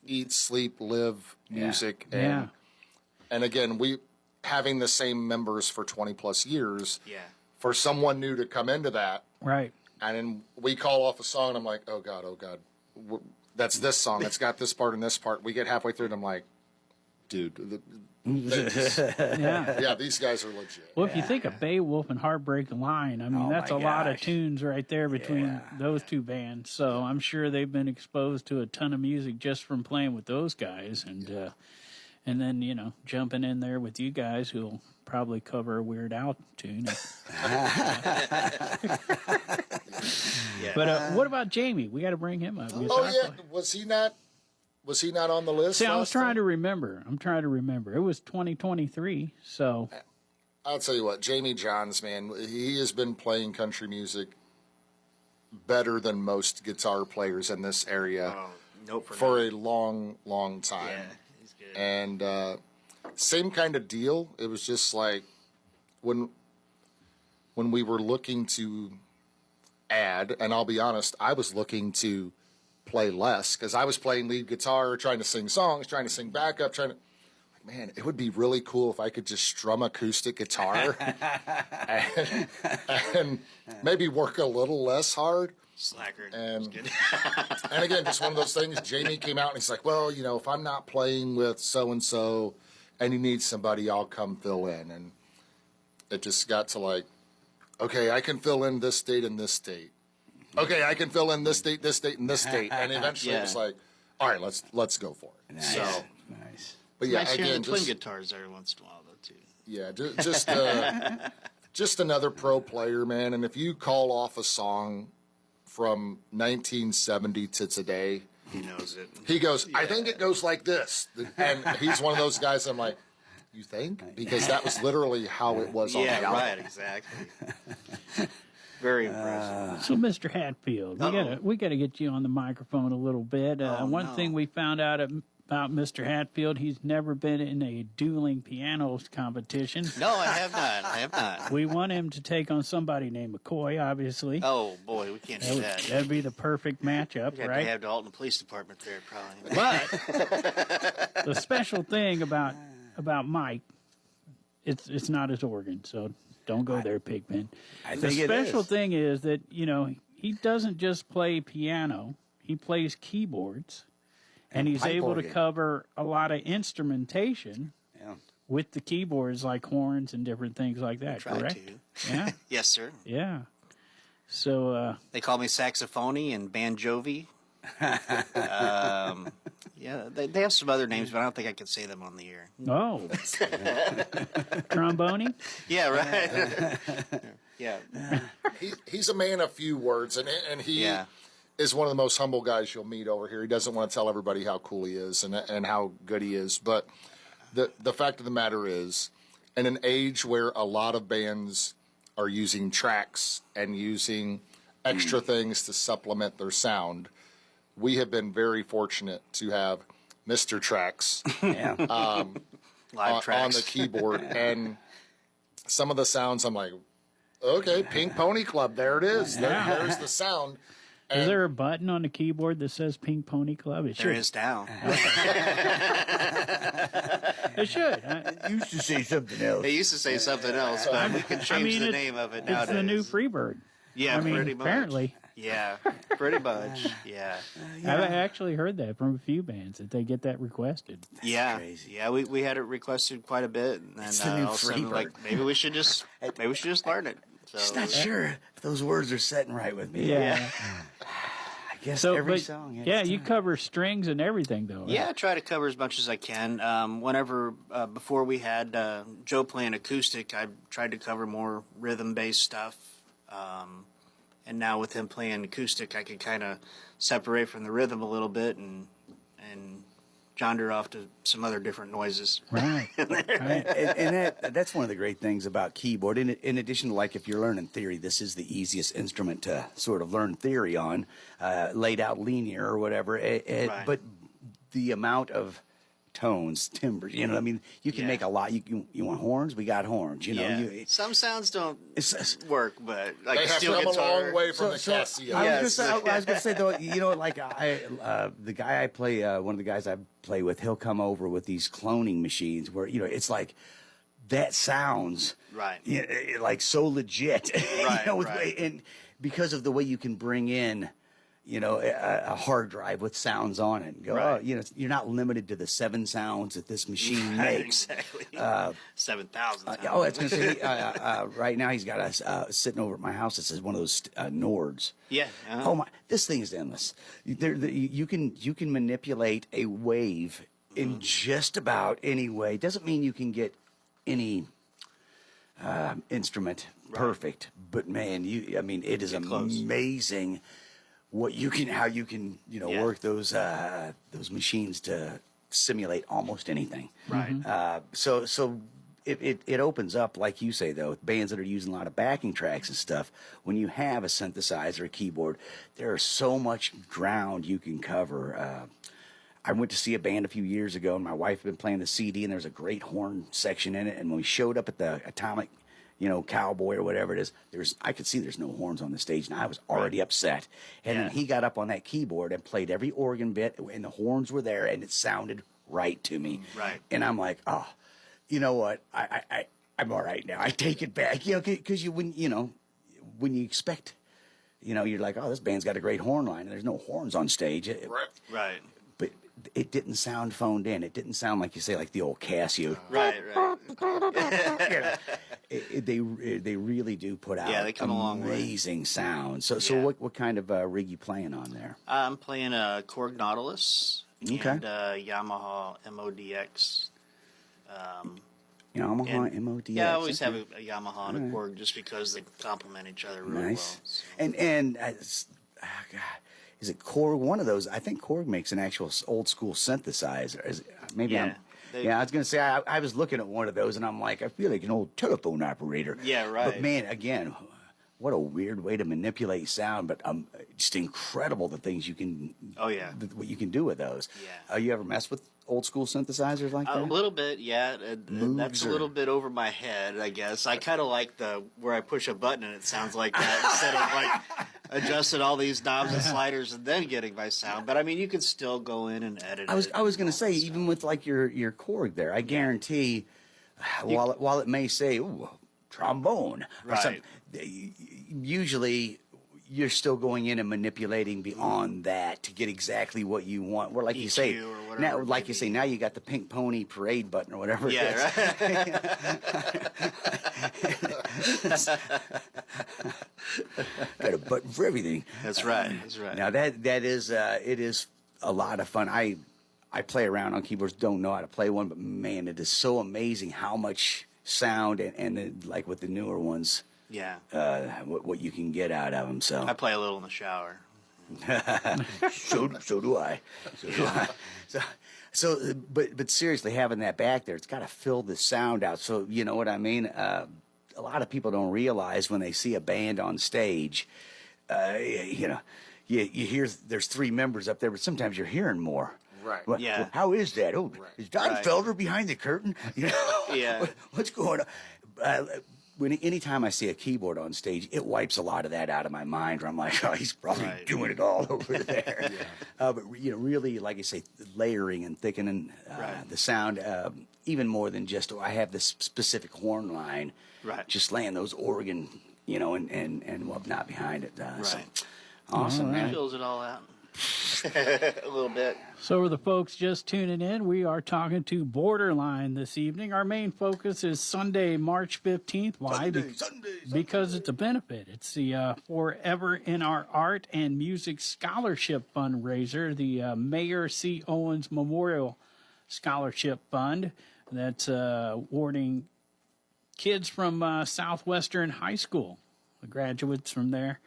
eat, sleep, live music. And again, we having the same members for 20 plus years. Yeah. For someone new to come into that. Right. And then we call off a song and I'm like, oh God. That's this song. It's got this part and this part. We get halfway through and I'm like, dude, these guys are legit. Well, if you think of Beowulf and Heartbreak Line, I mean, that's a lot of tunes right there between those two bands. So I'm sure they've been exposed to a ton of music just from playing with those guys. And then, you know, jumping in there with you guys who'll probably cover a Weird Al tune. But what about Jamie? We got to bring him up. Was he not on the list? See, I was trying to remember. It was 2023, so. I'll tell you what, Jamie Johns, man, he has been playing country music better than most guitar players in this area for a long, long time. Yeah, he's good. And same kind of deal. It was just like when we were looking to add, and I'll be honest, I was looking to play less because I was playing lead guitar, trying to sing songs, trying to sing backup, man, it would be really cool if I could just strum acoustic guitar and maybe work a little less hard. Slacker. And again, just one of those things. Jamie came out and he's like, well, you know, if I'm not playing with so-and-so and you need somebody, I'll come fill in. And it just got to like, okay, I can fill in this date and this date. Okay, I can fill in this date, and this date. And eventually it was like, all right, let's go for it. Nice. So, nice. But yeah, nice again, twin guitars every once in a while, though, too. Yeah, just another pro player, man. And if you call off a song from 1970 to today, he knows it. He goes, I think it goes like this. And he's one of those guys I'm like, you think? Because that was literally how it was on the album. Yeah, right, exactly. Very impressive. So, Mr. Hatfield, we got to get you on the microphone a little bit. One thing we found out about Mr. Hatfield, he's never been in a dueling pianos competition. No, I have not. We want him to take on somebody named McCoy, obviously. Oh, boy, we can't do that. That'd be the perfect matchup, We'd right? have the Alton Police Department there, probably. But the special thing about Mike, it's not his organ, so don't go there, Pigpen. The special thing is that, you know, he doesn't just play piano, he plays keyboards, and he's able to cover a lot of instrumentation with the keyboards, like horns and different things like that, correct? Yeah. Yes, sir. Yeah. So, They call me Saxophony and Banjovi. Yeah, they have some other names, but I don't think I can say them on the air. oh, trombone. Yeah, right. Yeah. He's a man of few words, and he Yeah. is one of the most humble guys you'll meet over here. He doesn't want to tell everybody how cool he is and how good he is. But the fact of the matter is, in an age where a lot of bands are using tracks and using extra things to supplement their sound, we have been very fortunate to have Mr. Tracks Live on tracks. the keyboard. And some of the sounds, I'm like, okay, Pink Pony Club, there it is. There's the sound. Is there a button on the keyboard that says Pink Pony Club? It There should. is now. It should. Used to say something else. They used to say something else, but we can change the name of it It's nowadays. the new Freebird. Yeah, I mean, pretty much. apparently. Yeah, pretty much. Yeah. I've actually heard that from a few bands that they get that requested. Yeah, crazy. yeah, we had it requested quite a bit, and It's the new all of a sudden, Freebird. like maybe we should just learn it. So Just not sure if those words are setting right with me. Yeah. I guess So, every but, song. has yeah, its you time. cover strings and everything, though. Right? yeah, I try to cover as much as I can. Whenever before we had Joe playing acoustic, I tried to cover more rhythm-based stuff. And now with him playing acoustic, I can kind of separate from the rhythm a little bit and wander off to some other different noises. Right. and that's one of the great things about keyboard. In addition to, like, if you're learning theory, this is the easiest instrument to sort of learn theory on, laid out linear or whatever. Right. But the amount of tones, timbres, you know what I mean? You can Yeah. make a lot. You want horns? We got horns. You know, Yeah. Some sounds don't it's work, but like They a have steel come a guitar. long way from the Casio. I was gonna say though, you know, like the guy I play, one of the guys I play with, he'll come over with these cloning machines where, you know, it's like that sounds Right. like so legit, Right, you know, right. and because of the way you can bring in, you know, a hard drive with sounds on it and go, Right. oh, you know, you're not limited to the 7 sounds that this machine makes. Exactly. 7,000. Oh, I was going to say, right now he's got us sitting over at my house. It says one of those Nords. Yeah. Uh-huh. Oh my! This thing is endless. You can manipulate a wave in just about any way. Doesn't mean you can get any instrument perfect, but man, I mean, it is close. amazing how you can Yeah. work those machines to simulate almost anything. Right. So it opens up, like you say, though, bands that are using a lot of backing tracks and stuff. When you have a synthesizer, a keyboard, there's so much ground you can cover. I went to see a band a few years ago, and my wife had been playing the CD, and there's a great horn section in it. And when we showed up at the Atomic, Cowboy or whatever it is, I could see there's no horns on the stage, and I was already upset. And then he got up on that keyboard and played every organ bit, and the horns were there, and it sounded right to me. Right. And I'm like, oh, you know what? I'm all right now. I take it back, because when you expect, you're like, oh, this band's got a great horn line, and there's no horns on stage. Right. But it didn't sound phoned in. It didn't sound like, you say, like the old Casio. Right. They really do put out they come a long way. amazing sound. So Yeah. what kind of rig you playing on there? I'm playing a Korg Nautilus Okay. and Yamaha MODX. Yamaha MODX. Yeah, I always okay. have a Yamaha and a Korg just because they complement each other really Nice. well. So. And God, is it Korg? One of those. I think Korg makes an actual old school synthesizer. Maybe Yeah, I was going to say I was looking at one of those and I'm like, I feel like an old telephone operator. Yeah, right. But man, again, what a weird way to manipulate sound. But just incredible the things you can. Oh, yeah. What you can do with those. Yeah. You ever mess with old school synthesizers like that? A little bit, yeah. That's a little bit over my head, I guess. I kind of like where I push a button and it sounds like that instead of like adjusting all these knobs and sliders and then getting my sound. But I mean, you can still go in and edit. I was going to say, even with like your Korg there, I guarantee, while it may say ooh, trombone or Right. something, usually you're still going in and manipulating beyond that to get exactly what you want. Or like you say, EQ or whatever now, it like may you be. say, now you got the Pink Pony parade button or whatever. Yeah, it is. right. Got a button for everything. That's right. That's right. Now that is it is a lot of fun. I play around on keyboards, don't know how to play one, but man, it is so amazing how much sound and then, like with the newer ones, Yeah. what you can get out of them. So I play a little in the shower. so do I. But seriously, having that back there, it's got to fill the sound out. So you know what I mean. A lot of people don't realize when they see a band on stage, you hear there's 3 members up there, but sometimes you're hearing more. Right. Well, Yeah. how is that? Oh, is Don Right. Felder behind the curtain? You know. Yeah. What's going on? Anytime I see a keyboard on stage, it wipes a lot of that out of my mind. Where I'm like, oh, he's probably Right. doing it all over there. But really, like I say, layering and thickening Right. the sound, even more than just I have this specific horn line. Right. Just laying those organ, and whatnot behind it. So, Right. awesome, man. Fills it all out. A little bit. So, for the folks just tuning in, we are talking to Borderline this evening. Our main focus is Sunday, March 15th. Why? Because it's a benefit. It's the Forever in Our Art and Music Scholarship Fundraiser, the Maher C Owens Memorial Scholarship Fund that's awarding kids from Southwestern High School, the graduates from there,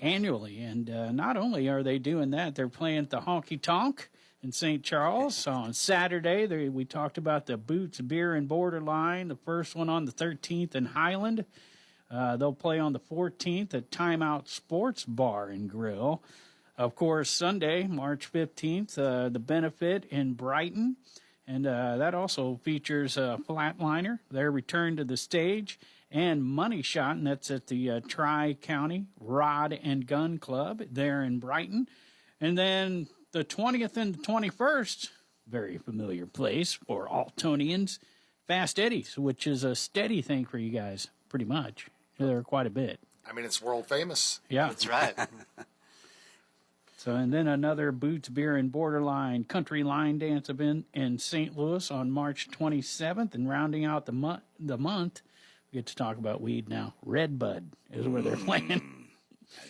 annually. And not only are they doing that, they're playing at the Honky Tonk in St. Charles on Saturday. We talked about the Boots Beer and Borderline, the first one on the 13th in Highland. They'll play on the 14th at Timeout Sports Bar and Grill. Of course, Sunday, March 15th, the benefit in Brighton. And that also features Flatliner, their return to the stage, and Money Shot, and that's at the Tri-County Rod and Gun Club there in Brighton. And then the 20th and the 21st, very familiar place for Altonians, Fast Eddies, which is a steady thing for you guys, pretty much. You're there quite a bit. I mean, it's world famous. Yeah. That's right. So, and then another Boots Beer and Borderline Country Line Dance event in St. Louis on March 27th. And rounding out the month, we get to talk about weed now. Redbud is where they're playing.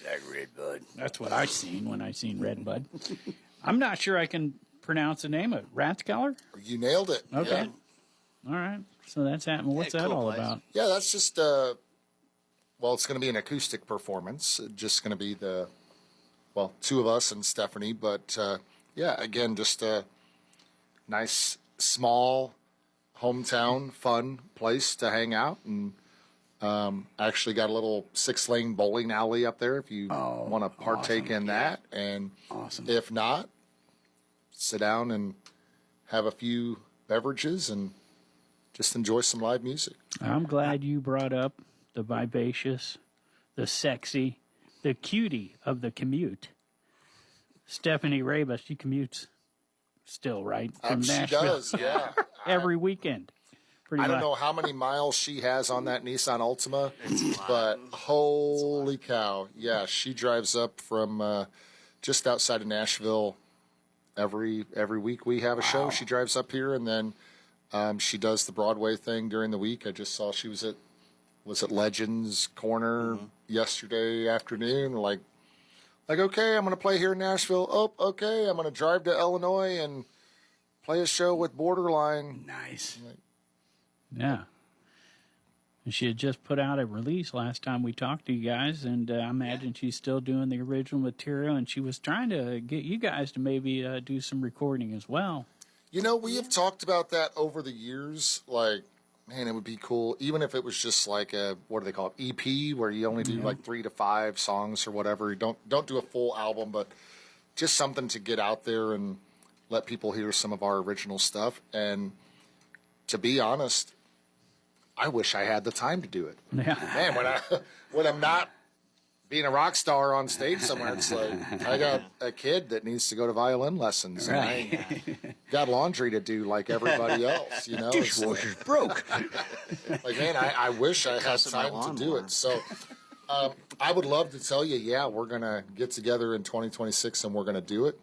I like Redbud. That's what I seen when I seen Redbud. I'm not sure I can pronounce the name of it. Ratzkeller? You nailed it. Okay. Yeah, All right. So that's happening. What's Yeah, that cool all place. about? yeah, that's just well, it's going to be an acoustic performance. Just going to be 2 of us and Stephanie. But yeah, again, just a nice, small, hometown, fun place to hang out. And actually got a little 6-lane bowling alley up there if you want to partake in that. And if not, sit down and have a few beverages and just enjoy some live music. I'm glad you brought up the vivacious, the sexy, the cutie of the commute. Stephanie Rabus, she commutes still, right? From She Nashville. does, yeah. Every weekend. Pretty I don't much. know how many miles she has on that Nissan Altima, but holy cow. Yeah, she drives up from just outside of Nashville every week we have a show. She drives up here, and then she does the Broadway thing during the week. I just saw she was at Legends Corner yesterday afternoon. Like, okay, I'm going to play here in Nashville. Oh, okay, I'm going to drive to Illinois and play a show with Borderline. Nice. Yeah. And she had just put out a release last time we talked to you guys, and I imagine she's still doing the original material, and she was trying to get you guys to maybe do some recording as well. You know, we have talked about that over the years. Like, man, it would be cool, even if it was just like a, what do they call it, EP, where you only do like 3 to 5 songs or whatever. You don't do a full album, but just something to get out there and let people hear some of our original stuff. And to be honest, I wish I had the time to do it. Yeah. Man, when I'm not being a rock star on stage somewhere, it's like I got a kid that needs to go to violin lessons, and I got laundry to do like everybody else. You know, it's Dishwasher's broke. like, man, I wish I had Cussing my time to do lawnmower. it. So I would love to tell you, yeah, we're gonna get together in 2026 and we're gonna do it.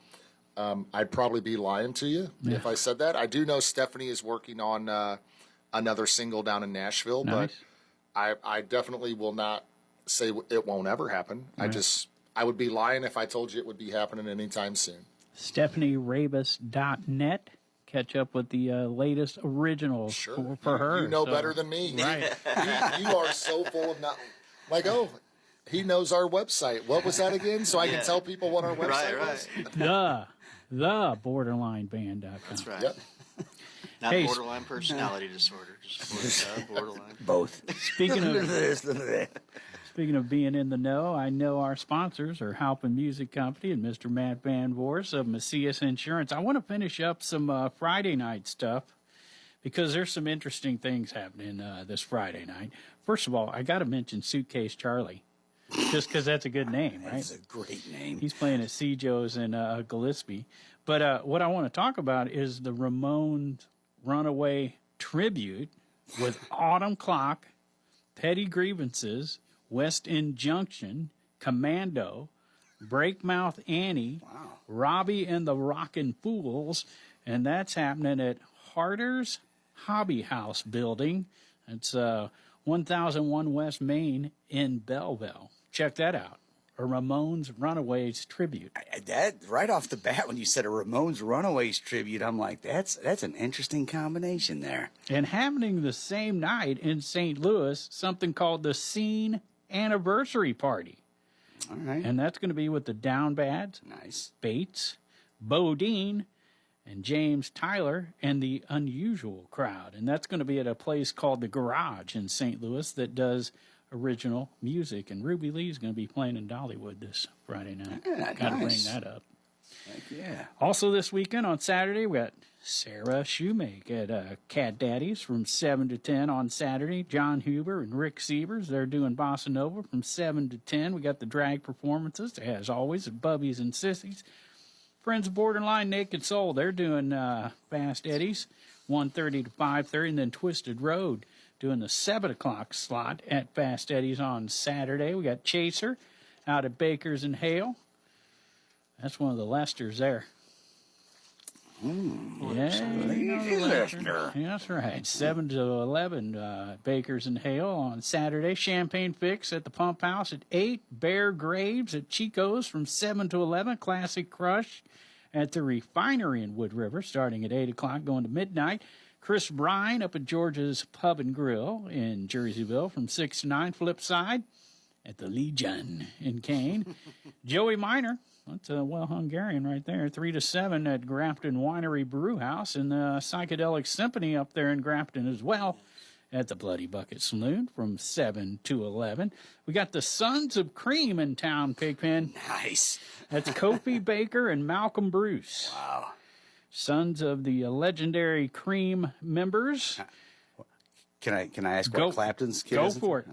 I'd probably be lying to you if I said that. I do know Stephanie is working on another single down in Nashville, Nice. but I definitely will not say it won't ever happen. Right. I would be lying if I told you it would be happening anytime soon. StephanieRabus.net. Catch up with the latest originals Sure. for her. You know better than me. Right. You are so full of not like, oh, he knows our website. What was that again? So I can tell people what our website was. The borderlineband.com. That's right. Yep. Not Hey, borderline personality disorder, just borderline. Both. Speaking of being in the know, I know our sponsors are Halpin Music Company and Mr. Matt Van Voors of Macias Insurance. I want to finish up some Friday night stuff because there's some interesting things happening this Friday night. First of all, I got to mention Suitcase Charlie, just because that's a good name, right? That's a great name. He's playing at C. Joe's in Gillespie. But what I want to talk about is the Ramones Runaway Tribute with Autumn Clock, Petty Grievances, West End Junction, Commando, Breakmouth Annie, Robbie and the Rockin' Fools, and that's happening at Harder's Hobby House building. It's 1001 West Main in Belleville. Check that out. A Ramones Runaways tribute. That right off the bat, when you said a Ramones Runaways tribute, I'm like, that's an interesting combination there. And happening the same night in St. Louis, something called the Scene Anniversary Party. All right. And that's going to be with the Down Bads, Nice. Bates, Bodine, and James Tyler, and the Unusual Crowd. And that's going to be at a place called The Garage in St. Louis that does original music. And Ruby Lee's going to be playing in Dollywood this Friday night. Yeah, Got to bring nice. that up. Heck yeah. Also this weekend on Saturday, we got Sarah Shoemake at Cat Daddy's from 7 to 10 on Saturday. John Huber and Rick Sievers, they're doing Bossa Nova from 7 to 10. We got the drag performances, as always, at Bubbies and Sissies. Friends of Borderline Naked Soul, they're doing Fast Eddie's 1:30 to 5:30, and then Twisted Road doing the 7 o'clock slot at Fast Eddie's on Saturday. We got Chaser out at Baker's and Hale. That's one of the Lesters there. Lester. Yeah, that's right. 7 to 11, Bakers and Hale on Saturday. Champagne Fix at the Pump House at 8. Bear Graves at Chico's from 7 to 11. Classic Crush at the Refinery in Wood River starting at 8 o'clock going to midnight. Chris Bryan up at George's Pub and Grill in Jerseyville from 6 to 9. Flipside at the Legion in Kane. Joey Minor. That's a Hungarian right there. 3 to 7 at Grafton Winery Brew House, and the Psychedelic Symphony up there in Grafton as well at the Bloody Bucket Saloon from 7 to 11. We got the Sons of Cream in town, Pigpen. Nice. That's Kofi Baker and Malcolm Bruce. Wow. Sons of the legendary Cream members. Can I ask Go- what Clapton's kid go is? for it.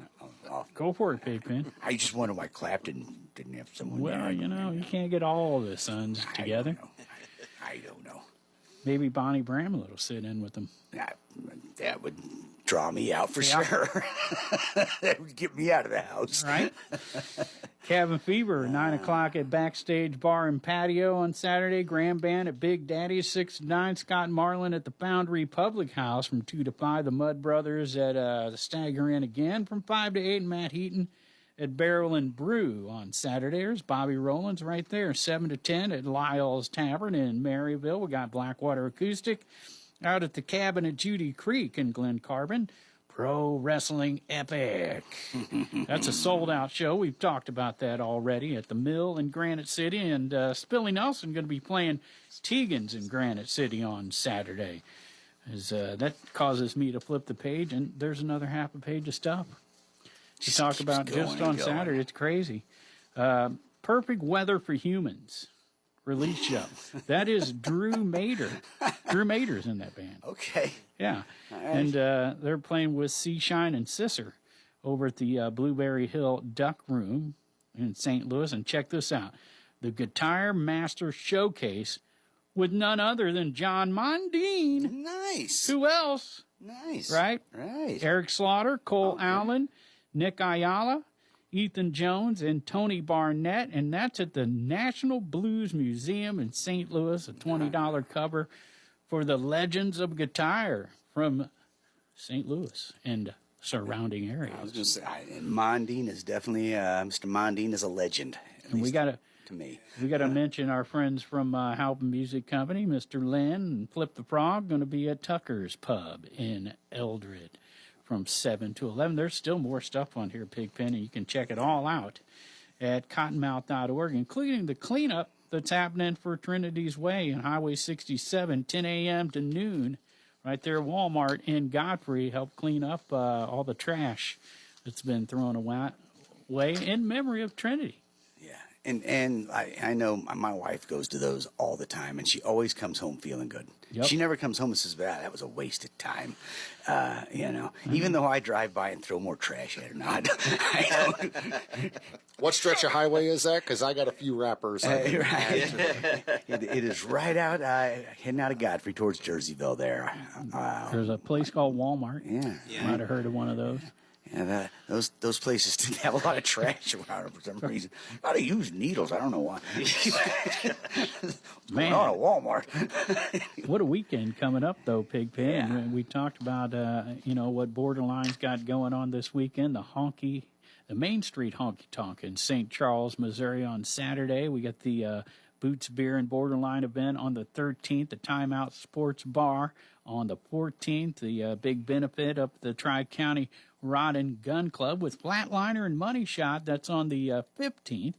Oh, Go for it, Pigpen. I just wonder why Clapton didn't have someone Well, there. you know, you can't get all the sons together. I don't know. Maybe Bonnie Bramlett will sit in with them. That would draw me out for Yeah. sure. That would get me out of the house. Right? Cabin Fever, 9 o'clock at Backstage Bar and Patio on Saturday. Grand Band at Big Daddy's, 6 to 9. Scott Marlin at the Foundry Public House from 2 to 5. The Mud Brothers at the Stagger Inn again from 5 to 8. And Matt Heaton at Barrel and Brew on Saturday. There's Bobby Rowlands right there, 7 to 10 at Lyle's Tavern in Maryville. We got Blackwater Acoustic out at the Cabin at Judy Creek in Glen Carbon. Pro Wrestling Epic. That's a sold-out show. We've talked about that already at the Mill in Granite City. And Spilly Nelson going to be playing Tegan's in Granite City on Saturday. That causes me to flip the page, and there's another half a page of stuff to talk about just on Saturday. It's crazy. Perfect Weather for Humans release show. That is Drew Mader. Drew Mader's in that band. Okay. Yeah. Right. And they're playing with Seashine and Sisser over at the Blueberry Hill Duck Room in St. Louis. And check this out. The Guitar Master Showcase with none other than John Mondine. Nice. Who else? Nice. Right? Right. Eric Slaughter, Cole Allen, Nick Ayala, Ethan Jones, and Tony Barnett. And that's at the National Blues Museum in St. Louis, a $20 cover for the Legends of Guitar from St. Louis and surrounding areas. I was going to say, and Mondine is definitely, Mr. Mondine is a legend. And we got to to me. We got to mention our friends from Halpin Music Company, Mr. Lynn and Flip the Frog, going to be at Tucker's Pub in Eldred from 7 to 11. There's still more stuff on here, Pigpen, and you can check it all out at cottonmouth.org, including the cleanup that's happening for Trinity's Way and Highway 67, 10 a.m. to noon, right there at Walmart in Godfrey. Help clean up all the trash that's been thrown away in memory of Trinity. And I know my wife goes to those all the time, and she always comes home feeling good. Yep. She never comes home and says, that was a wasted time. Even though I drive by and throw more trash at her. Not. What stretch of highway is that? Because I got a few wrappers. Right. It is right out, heading out of Godfrey towards Jerseyville there. There's a place called Walmart. Yeah. You might have heard of one of those. Yeah, those places didn't have a lot of trash around them for some reason. A lot of used needles. I don't know why. Man, on at Walmart. What a weekend coming up, though, Pigpen. Yeah. We talked about, what Borderline's got going on this weekend. The Main Street Honky Tonk in St. Charles, Missouri on Saturday. We got the Boots Beer and Borderline event on the 13th, the Timeout Sports Bar on the 14th, the big benefit up the Tri-County Rod and Gun Club with Flatliner and Money Shot. That's on the 15th,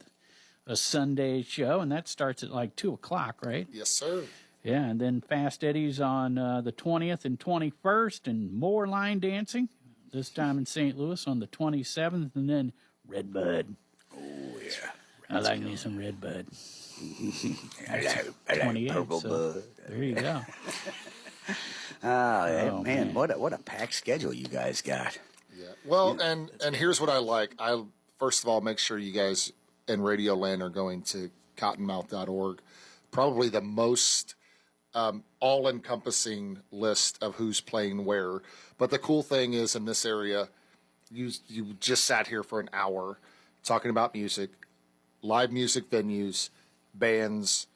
a Sunday show, and that starts at like 2 o'clock, right? Yes, sir. Yeah, and then Fast Eddie's on the 20th and 21st, and more line dancing, this time in St. Louis on the 27th, and then Red Bud. Oh, yeah. I like me some Red Bud. I like 28, purple so bud. there you go. Man, what a packed schedule you guys got. Yeah. Well, and here's what I like. First of all, make sure you guys in Radio Land are going to cottonmouth.org. Probably the most all-encompassing list of who's playing where. But the cool thing is, in this area, you just sat here for an hour talking about music, live music venues, bands,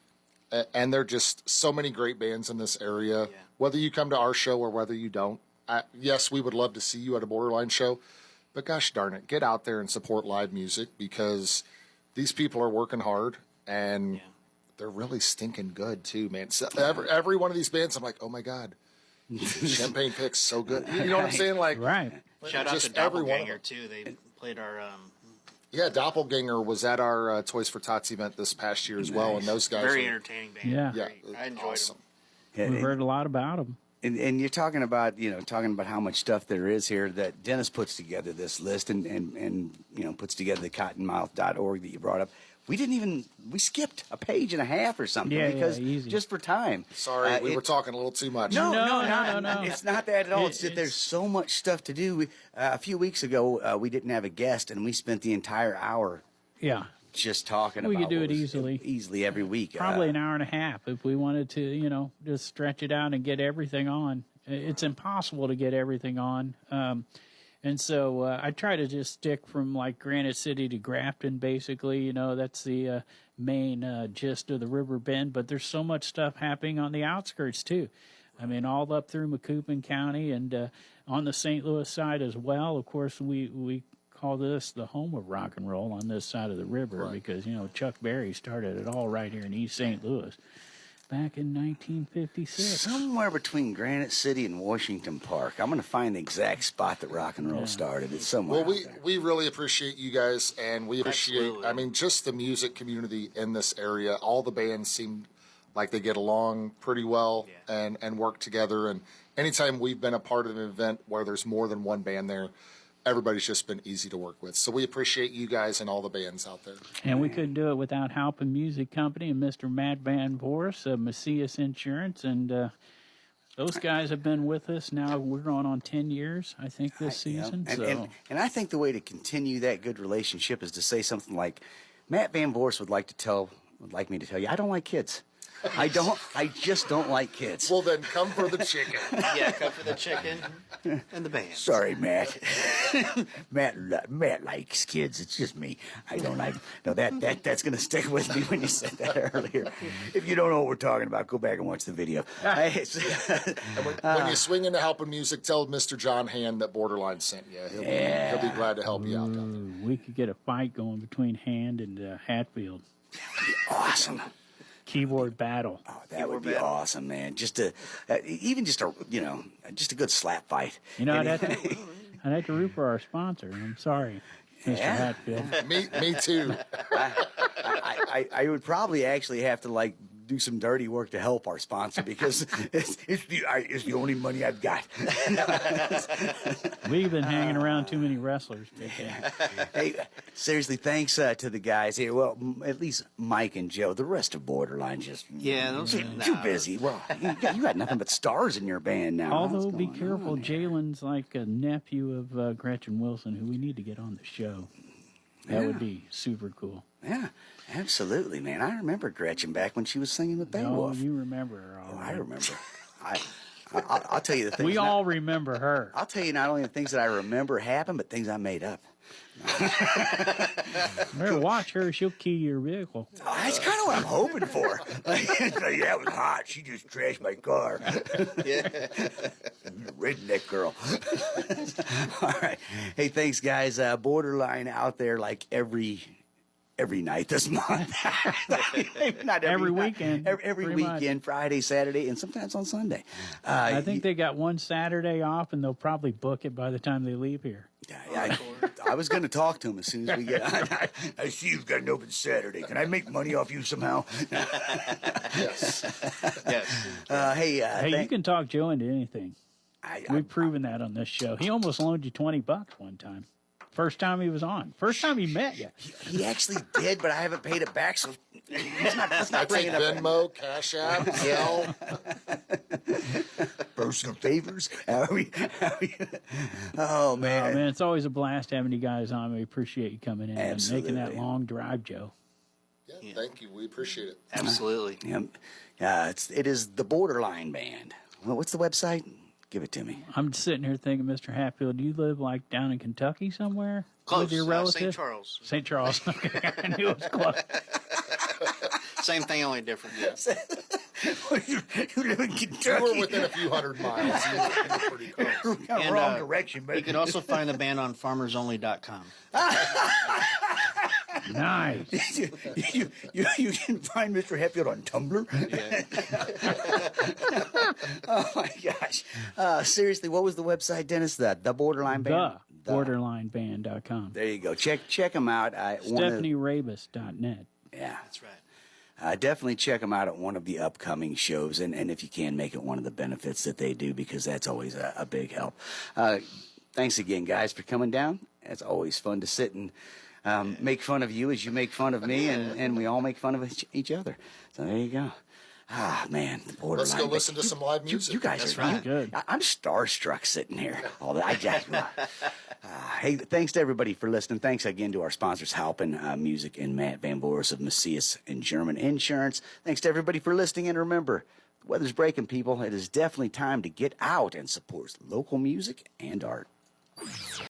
and there are just so many great bands in this area. Yeah. Whether you come to our show or whether you don't, yes, we would love to see you at a Borderline show, but gosh darn it, get out there and support live music, because these people are working hard and they're really stinking good too, man. So every one of these bands, I'm like, oh my God, Champagne Picks, so good. You know what I'm saying? Like, right. Shout out to Doppelganger too. They played our. Yeah, Doppelganger was at our Toys for Tots event this past year as well, and those guys very entertaining band. Yeah, I enjoyed them. We've heard a lot about them. And you're talking about how much stuff there is here, that Dennis puts together this list and puts together the cottonmouth.org that you brought up. We skipped a page and a half or something because just for time. Sorry, we were talking a little too much. No. It's not that at all. It's that there's so much stuff to do. A few weeks ago, we didn't have a guest, and we spent the entire hour just talking about it. We could do it easily every week. Probably an hour and a half if we wanted to, just stretch it out and get everything on. It's impossible to get everything on. And so I try to just stick from like Granite City to Grafton, basically. That's the main gist of the Riverbend. But there's so much stuff happening on the outskirts, too. I mean, all up through Macoupin County and on the St. Louis side as well. Of course, we call this the home of rock and roll on this side of the river because, Chuck Berry started it all right here in East St. Louis back in 1956. Somewhere between Granite City and Washington Park. I'm going to find the exact spot that rock and roll started. It's somewhere. Well, we really appreciate you guys, and we appreciate, just the music community in this area. All the bands seem like they get along pretty well and work together. And anytime we've been a part of an event where there's more than one band there, everybody's just been easy to work with. So we appreciate you guys and all the bands out there. And we couldn't do it without Halpin Music Company and Mr. Matt Van Voris of Macias Insurance. And those guys have been with us now. We're going on 10 years, I think, this season. And I think the way to continue that good relationship is to say something like, Matt Van Voris would like me to tell you, I don't like kids. I just don't like kids. Well, then come for the chicken. Yeah, come for the chicken and the band. Sorry, Matt. Matt likes kids. It's just me. I don't like. No, that's gonna stick with me when you said that earlier. If you don't know what we're talking about, go back and watch the video. When you swing into helping music, tell Mr. John Hand that Borderline sent you. He'll be glad to help you out. We could get a fight going between Hand and Hatfield. Awesome. Keyboard battle. Oh, that would be awesome, man. Just a good slap fight. You know, I'd have to root for our sponsor. I'm sorry, Mr. Hatfield. Me too. I would probably actually have to do some dirty work to help our sponsor because it's the only money I've got. We've been hanging around too many wrestlers. Hey, seriously, thanks to the guys here. Well, at least Mike and Joe. The rest of Borderline just too busy. Well, you got nothing but stars in your band now. Although, be careful, Jalen's like a nephew of Gretchen Wilson, who we need to get on the show. That would be super cool. Yeah, absolutely, man. I remember Gretchen back when she was singing with Beowulf. No, you remember her all right. I remember. I'll tell you the things. We all remember her. I'll tell you not only the things that I remember happened, but things I made up. Better watch her. She'll key your vehicle. Oh, that's kind of what I'm hoping for. That was hot. She just trashed my car. Redneck girl. All right. Hey, thanks, guys. Borderline out there like every night this month. Not every weekend. Every weekend, much. Friday, Saturday, and sometimes on Sunday. I think they got one Saturday off, and they'll probably book it by the time they leave here. I was going to talk to him as soon as we get. I see you've got an open Saturday. Can I make money off you somehow? Yes. Hey, you can talk Joe into anything. We've proven that on this show. He almost loaned you $20 one time. First time he was on. First time he met you. He actually did, but I haven't paid it back, so let's not bring it up. Venmo, Cash App, Zelle. Personal favors. Oh, man. Oh, man, it's always a blast having you guys on. We appreciate you coming in and making that long drive, Joe. Yeah, thank you. We appreciate it. Absolutely. It is the Borderline Band. Well, what's the website? Give it to me. I'm sitting here thinking, Mr. Hatfield, do you live down in Kentucky somewhere? Close. With your relative? St. Charles. St. Charles. Okay, I knew it was close. Same thing, only different. Yeah. You live in Kentucky. You were within a few hundred miles. You're pretty close. And, wrong direction, but you can also find the band on farmersonly.com. Nice. You can find Mr. Hatfield on Tumblr. Yeah. Oh my gosh. Seriously, what was the website, Dennis? The Borderline Band? Borderlineband.com. There you go. Check them out. StephanieRabus.net. Yeah. That's right. Definitely check them out at one of the upcoming shows, and if you can, make it one of the benefits that they do, because that's always a big help. Thanks again, guys, for coming down. It's always fun to sit and make fun of you as you make fun of me, and we all make fun of each other. So there you go. Ah, man, the Borderline. Let's go listen to some live music. You guys are right. Good. I'm starstruck sitting here. Hey, thanks to everybody for listening. Thanks again to our sponsors, Halpin Music and Matt Van Boris of Macias and German Insurance. Thanks to everybody for listening. And remember, the weather's breaking, people. It is definitely time to get out and support local music and art.